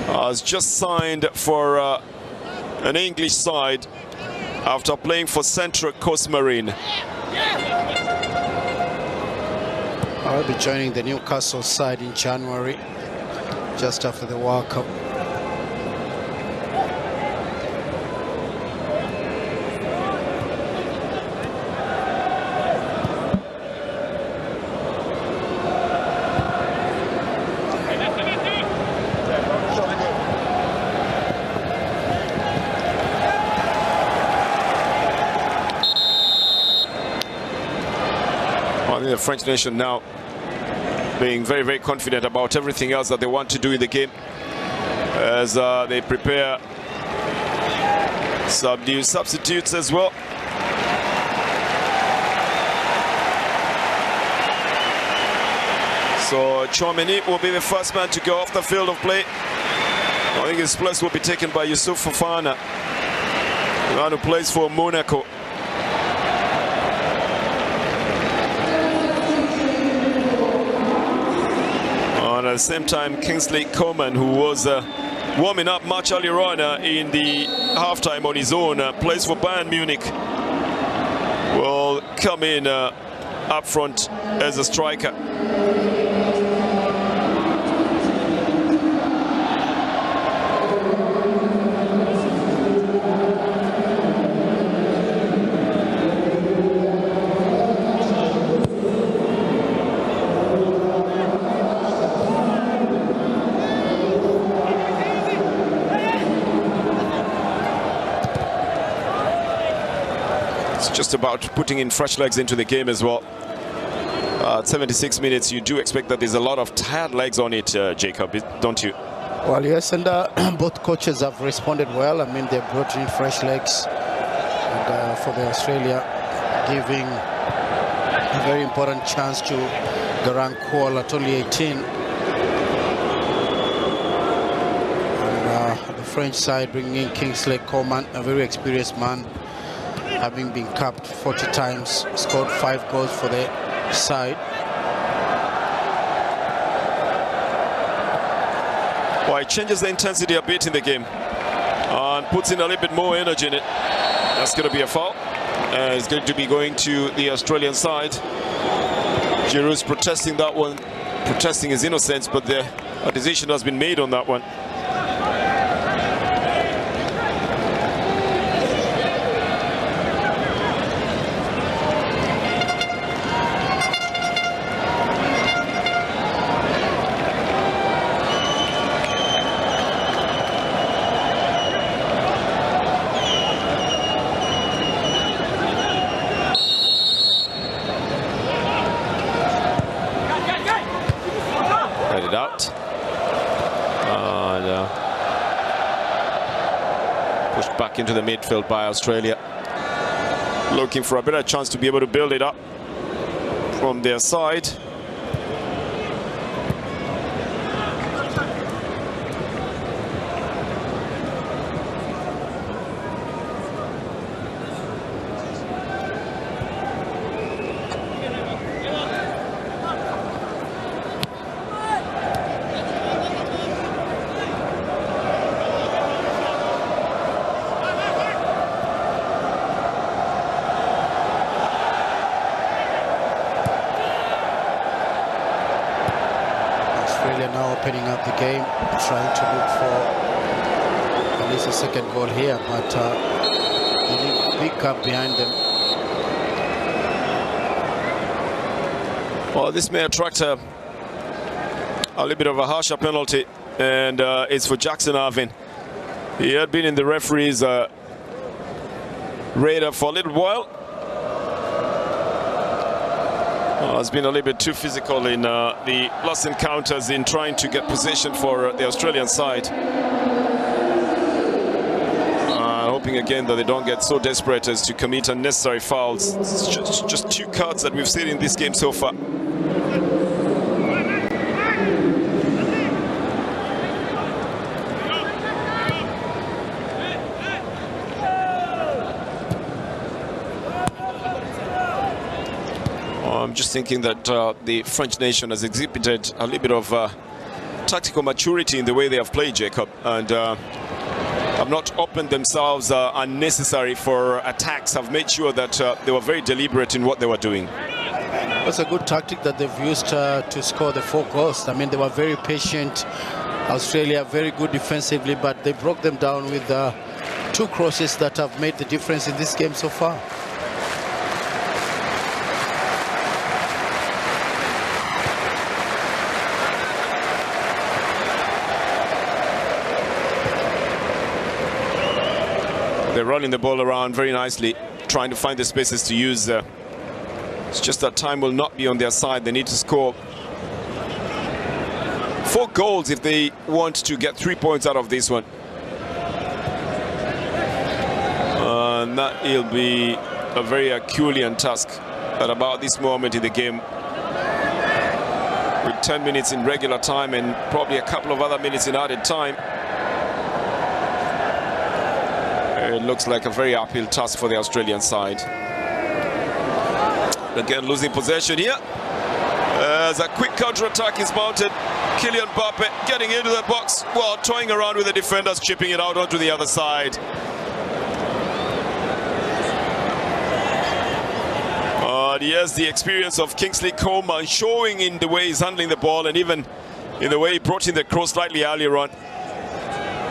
Has just signed for an English side after playing for Central Coast Marine. I'll be joining the Newcastle side in January, just after the World Cup. the French nation now being very, very confident about everything else that they want to do in the game as they prepare some new substitutes as well. So Chouameni will be the first man to go off the field of play. I think his place will be taken by Youssouf Fofana, the man who plays for Monaco. And at the same time, Kingsley Coman, who was warming up much earlier on in the halftime on his own, plays for Bayern Munich, will come in up front as a striker. Just about putting in fresh legs into the game as well. At 76 minutes, you do expect that there's a lot of tired legs on it, Jacob, don't you? Well, yes, and both coaches have responded well. I mean, they brought in fresh legs and, for the Australia, giving a very important chance to Garang Kuol at only 18. And the French side bringing in Kingsley Coman, a very experienced man, having been capped 40 times, scored 5 goals for the side. Well, it changes the intensity a bit in the game and puts in a little bit more energy in it. That's going to be a foul. It's going to be going to the Australian side. Giroud's protesting that one, protesting his innocence, but a decision has been made on that one. Into the midfield by Australia, looking for a better chance to be able to build it up from their side. Opening up the game, trying to look for at least a second goal here, but they need a big gap behind them. Well, this may attract a little bit of a harsher penalty, and it's for Jackson Arvin. He had been in the referee's radar for a little while. Has been a little bit too physical in the last encounters in trying to get possession for the Australian side. Hoping again that they don't get so desperate as to commit unnecessary fouls. It's just 2 cards that we've seen in this game so far. I'm just thinking that the French nation has exhibited a little bit of tactical maturity in the way they have played, Jacob, and have not opened themselves unnecessary for attacks, have made sure that they were very deliberate in what they were doing. It's a good tactic that they've used to score the 4 goals. I mean, they were very patient. Australia very good defensively, but they broke them down with 2 crosses that have made the difference in this game so far. They're running the ball around very nicely, trying to find the spaces to use It's just that time will not be on their side. They need to score 4 goals if they want to get 3 points out of this one. And that will be a very Herculean task at about this moment in the game. With 10 minutes in regular time and probably a couple of other minutes in added time. It looks like a very uphill task for the Australian side. Again, losing possession here. As a quick counter-attack is mounted. Kylian Mbappe getting into the box while toying around with the defenders, chipping it out onto the other side. Yes, the experience of Kingsley Coman showing in the way he's handling the ball and even in the way he brought in the cross slightly earlier on.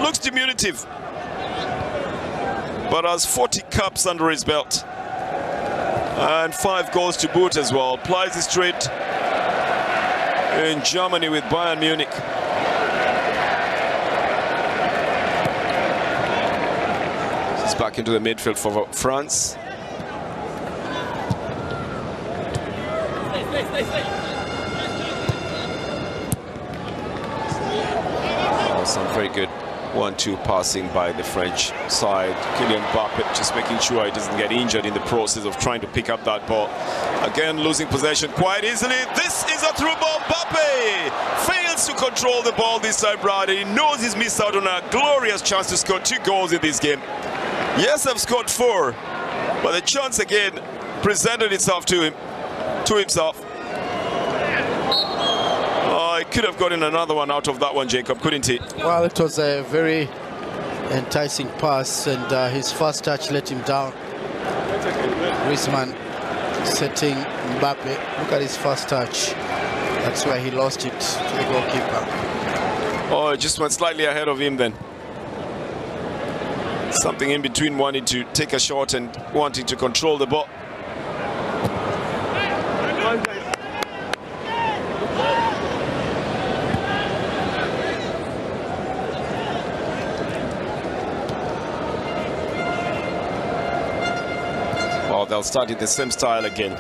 Looks diminutive, but has 40 caps under his belt and 5 goals to boot as well. Plies his trade in Germany with Bayern Munich. He's back into the midfield for France. Some very good 1-2 passing by the French side. Kylian Mbappe just making sure he doesn't get injured in the process of trying to pick up that ball. Again, losing possession quite easily. This is a through ball. Mbappe fails to control the ball this time round. He knows he's missed out on a glorious chance to score 2 goals in this game. Yes, I've scored 4, but the chance again presented itself to himself. He could have gotten another one out of that one, Jacob, couldn't he? Well, it was a very enticing pass, and his first touch let him down. Griezmann setting Mbappe. Look at his first touch. That's where he lost it to the goalkeeper. Oh, it just went slightly ahead of him then. Something in between wanting to take a shot and wanting to control the ball. They'll start in the same style again.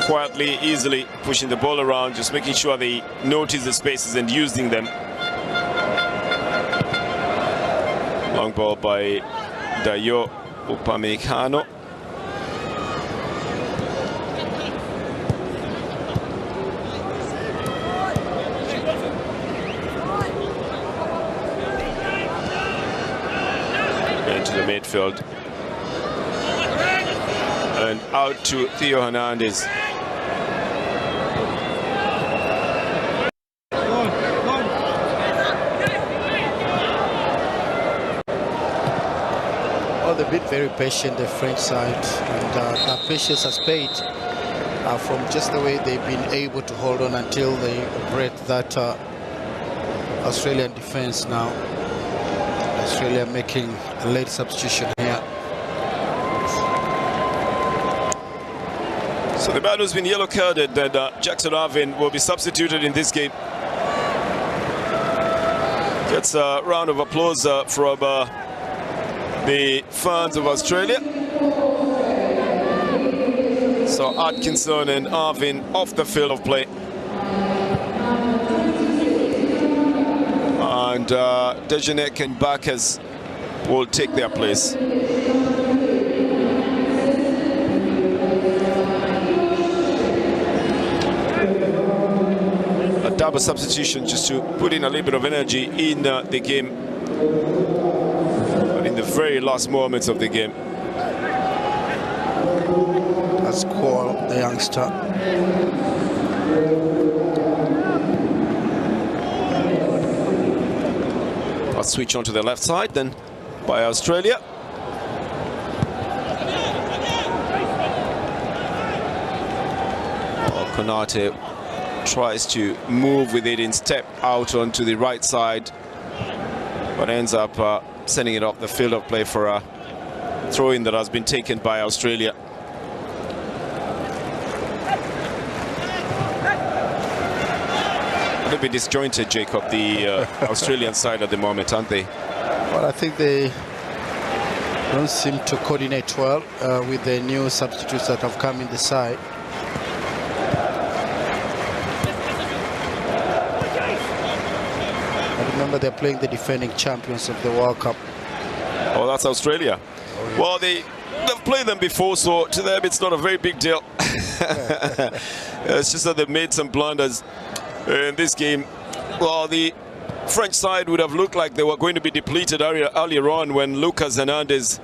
Quietly, easily pushing the ball around, just making sure they notice the spaces and using them. Long ball by Dayo Upamecano. Into the midfield. And out to Theo Hernandez. Oh, they've been very patient, the French side, and that patience has paid from just the way they've been able to hold on until they break that Australian defense now. Australia making a late substitution here. So the man who's been yellow carded, that Jackson Irvine, will be substituted in this game. Gets a round of applause from the fans of Australia. So Atkinson and Irvine off the field of play. And Dejanek and Bacchus will take their place. Double substitution just to put in a little bit of energy in the game, but in the very last moments of the game. That's Cole, the youngster. I'll switch on to the left side then by Australia. Konate tries to move with it in step out onto the right side, but ends up sending it off the field of play for a throw-in that has been taken by Australia. A little bit disjointed, Jacob, the Australian side at the moment, aren't they? Well, I think they don't seem to coordinate well with the new substitutes that have come in the side. Remember, they're playing the defending champions of the World Cup. Oh, that's Australia. Well, they've played them before, so to them it's not a very big deal. It's just that they've made some blunders in this game. Well, the French side would have looked like they were going to be depleted earlier on when Lucas Hernandez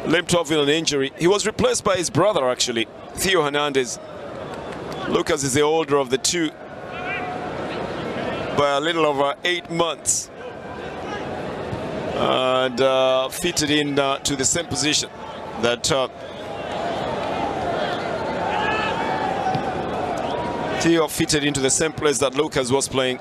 limped off with an injury. He was replaced by his brother, actually, Theo Hernandez. Lucas is the older of the two by a little over 8 months, and fitted in to the same position that Theo fitted into the same place that Lucas was playing.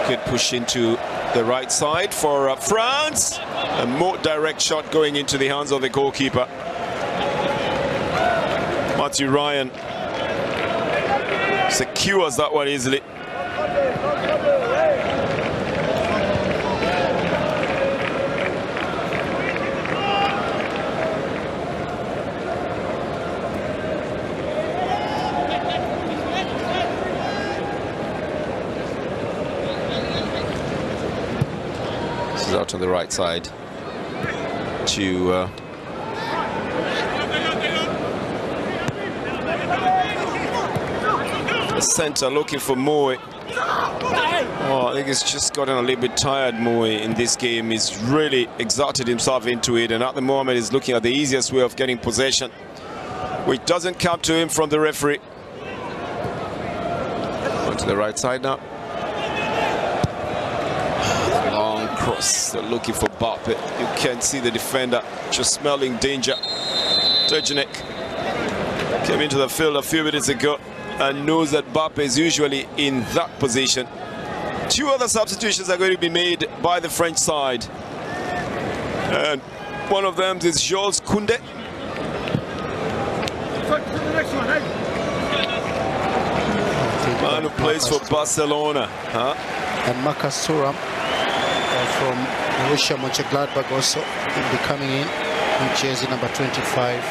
Good push into the right side for France. A more direct shot going into the hands of the goalkeeper. Matthew Ryan secures that one easily. This is out on the right side to the center, looking for Moy. Oh, I think he's just gotten a little bit tired, Moy, in this game. He's really exerted himself into it, and at the moment he's looking at the easiest way of getting possession, which doesn't come to him from the referee. On to the right side now. Long cross. They're looking for Bappe. You can see the defender just smelling danger. Terjenek came into the field a few minutes ago and knows that Bappe is usually in that position. Two other substitutions are going to be made by the French side, and one of them is Jules Koundé. Man who plays for Barcelona. And Marcus Thuram from Borussia Mönchengladbach also will be coming in with jersey number 25.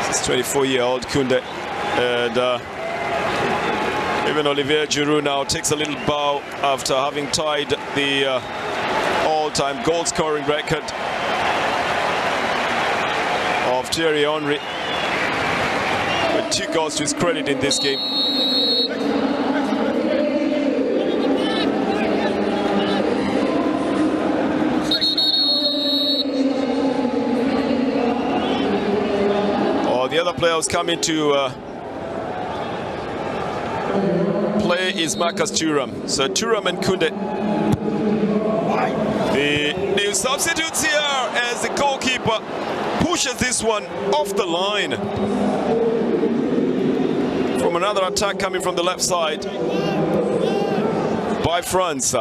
This is 24-year-old Koundé, and even Olivier Giroud now takes a little bow after having tied the all-time goal-scoring record of Thierry Henry with 2 goals to his credit in this game. The other player who's coming to play is Marcus Thuram. So Thuram and Koundé, the new substitutes here, as the goalkeeper pushes this one off the line from another attack coming from the left side by France.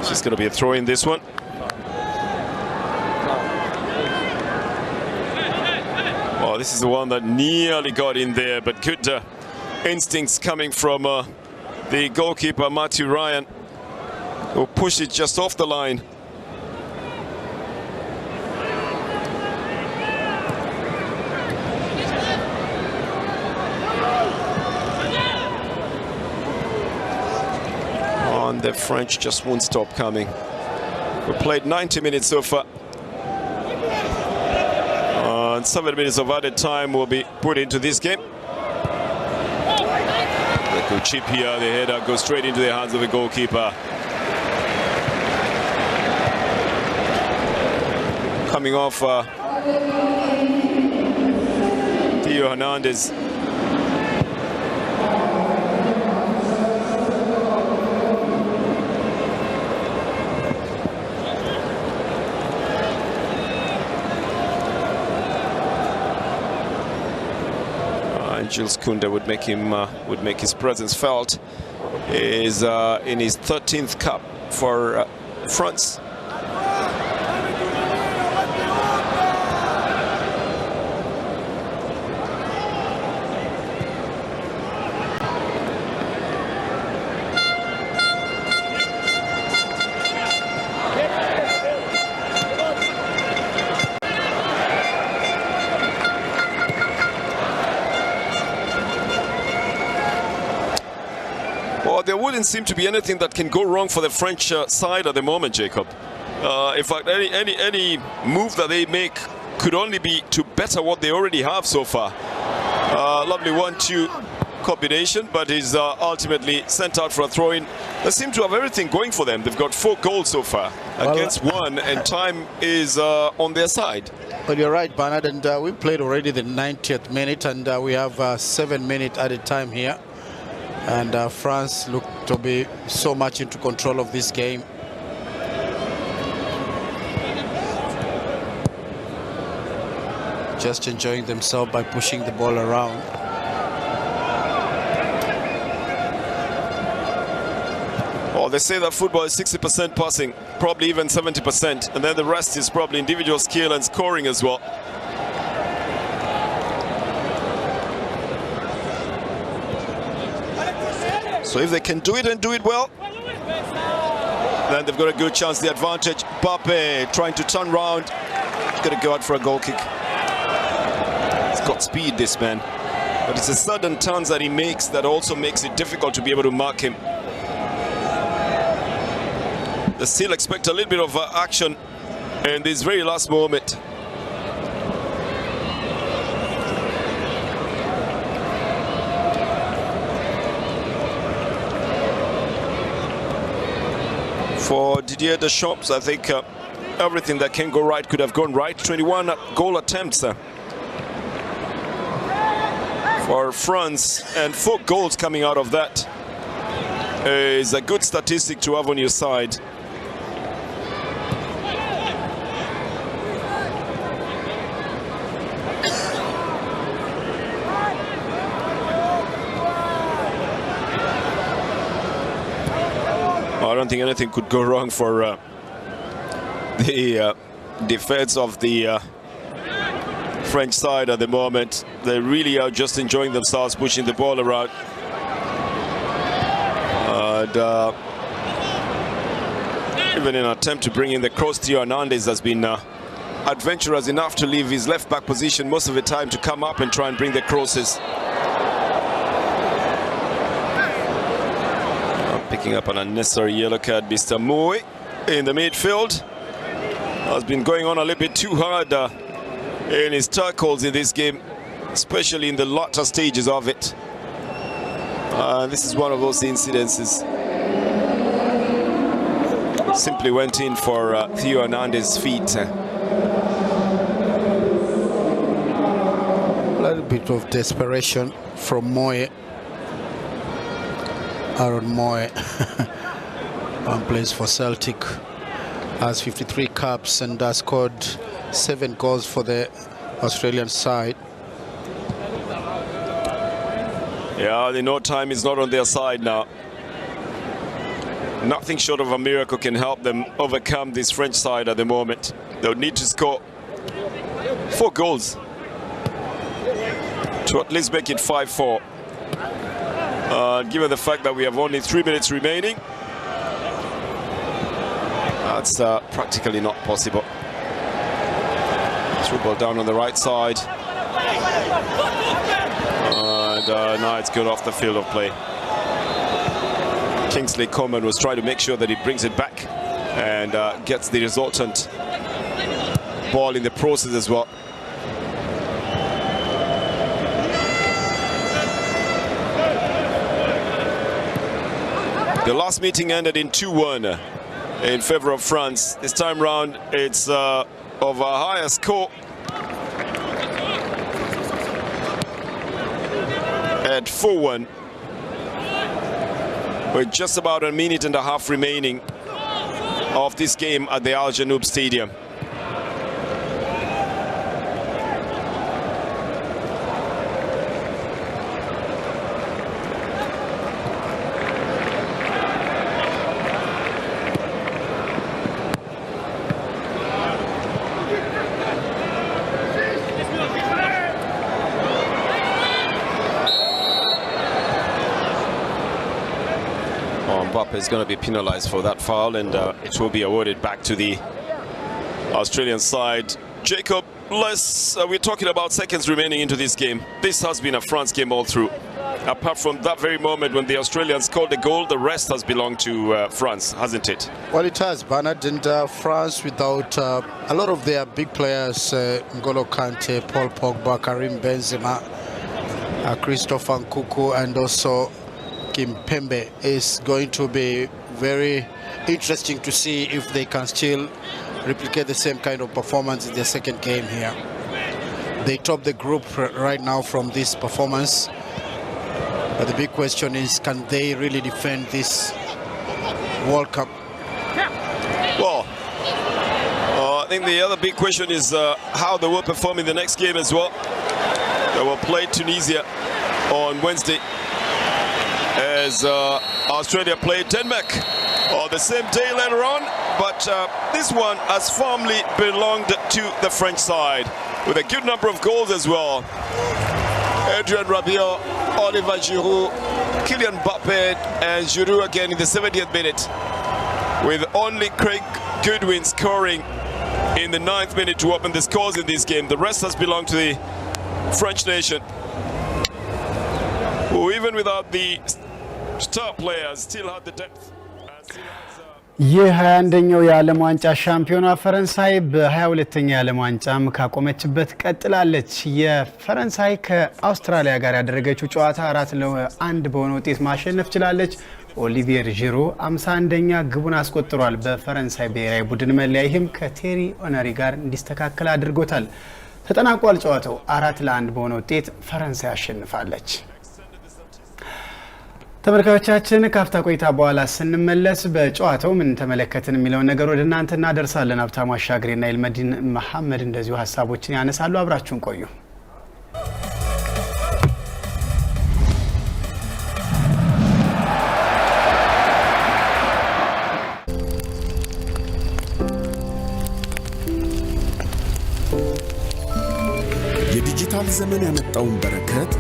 It's going to be a throw in this one. Oh, this is the one that nearly got in there, but good instincts coming from the goalkeeper, Matthew Ryan, who pushed it just off the line. And the French just won't stop coming. We played 90 minutes so far. And 7 minutes of added time will be put into this game. The good chip here, the header goes straight into the hands of the goalkeeper. Coming off Theo Hernandez. Jules Koundé would make his presence felt. Is in his 13th cap for France. There wouldn't seem to be anything that can go wrong for the French side at the moment, Jacob. In fact, any move that they make could only be to better what they already have so far. Lovely 1-2 combination, but is ultimately sent out for a throw-in. They seem to have everything going for them. They've got 4 goals so far against 1, and time is on their side. Well, you're right, Bernard, and we played already the 90th minute, and we have 7 minutes at a time here. And France look to be so much into control of this game. Just enjoying themselves by pushing the ball around. Oh, they say that football is 60% passing, probably even 70%, and then the rest is probably individual skill and scoring as well. So if they can do it and do it well, then they've got a good chance. The advantage. Mbappe trying to turn round. He's got to go out for a goal kick. He's got speed, this man. But it's the sudden turns that he makes that also makes it difficult to be able to mark him. They still expect a little bit of action in this very last moment. For Didier Deschamps, I think everything that can go right could have gone right. 21 goal attempts for France, and 4 goals coming out of that is a good statistic to have on your side. I don't think anything could go wrong for the defense of the French side at the moment. They really are just enjoying themselves, pushing the ball around. And even in an attempt to bring in the cross, Theo Hernandez has been adventurous enough to leave his left back position most of the time to come up and try and bring the crosses. Picking up an unnecessary yellow card, Mr. Moy in the midfield. Has been going on a little bit too hard in his tackles in this game, especially in the latter stages of it. This is one of those incidences. Simply went in for Theo Hernandez's feet. A little bit of desperation from Moy. Aaron Moy plays for Celtic, has 53 caps and has scored 7 goals for the Australian side. Yeah, they know time is not on their side now. Nothing short of a miracle can help them overcome this French side at the moment. They'll need to score 4 goals to at least make it 5-4. Given the fact that we have only 3 minutes remaining, that's practically not possible. Through ball down on the right side. And now it's good off the field of play. Kingsley Coman was trying to make sure that he brings it back and gets the resultant ball in the process as well. The last meeting ended in 2-1 in favor of France. This time round, it's of a higher score at 4-1. With just about a minute and a half remaining of this game at the Al Janoub Stadium. Mbappe is going to be penalized for that foul, and it will be awarded back to the Australian side. Jacob, we're talking about seconds remaining into this game. This has been a France game all through. Apart from that very moment when the Australians scored the goal, the rest has belonged to France, hasn't it? Well, it has, Bernard, and France without a lot of their big players, N'Golo Kante, Paul Pogba, Karim Benzema, Christopher Nkunku, and also Kimpembe, is going to be very interesting to see if they can still replicate the same kind of performance in their second game here. They top the group right now from this performance. But the big question is, can they really defend this World Cup? Well, I think the other big question is how they will perform in the next game as well. They will play Tunisia on Wednesday as Australia play Denmark on the same day later on. But this one has firmly belonged to the French side with a good number of goals as well. Adrien Rabiot, Oliver Giroud, Kylian Mbappe, and Giroud again in the 70th minute, with only Craig Goodwin scoring in the 9th minute to open the scores in this game. The rest has belonged to the French nation, who even without the star players still had the depth. የ21ኛው የዓለም ዋንጫ ሻምፒዮኗ ፈረንሳይ በ22ኛ የዓለም ዋንጫም ካቆመችበት ቀጥላለች። የፈረንሳይ ከአውስትራሊያ ጋር ያደረገችው ጨዋታ 4-1 በሆነ ውጤት ማሸነፍ ችላለች። ኦሊቪየር ጂሩ 51ኛ ግቡን አስቆጥሯል በፈረንሳይ ብሔራዊ ቡድን መለያ። ይህም ከቴሪ ኦነሪ ጋር እንዲስተካከል አድርጎታል። ተጠናቋል። ጨዋታው 4-1 በሆነ ውጤት ፈረንሳይ አሸንፋለች። ተመልካቾቻችን ካፍታ ቆይታ በኋላ ስንመለስ በጨዋታው ምን ተመለከትን የሚለውን ነገር ወደ እናንተ እናደርሳለን። ሀብታሙ አሻግሬና ኢልመዲን መሐመድ እንደዚሁ ሀሳቦችን ያነሳሉ። አብራችሁን ቆዩ። የዲጂታል ዘመን ያመጣውን በረከት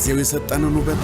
ጊዜው የሰጠንን ውበት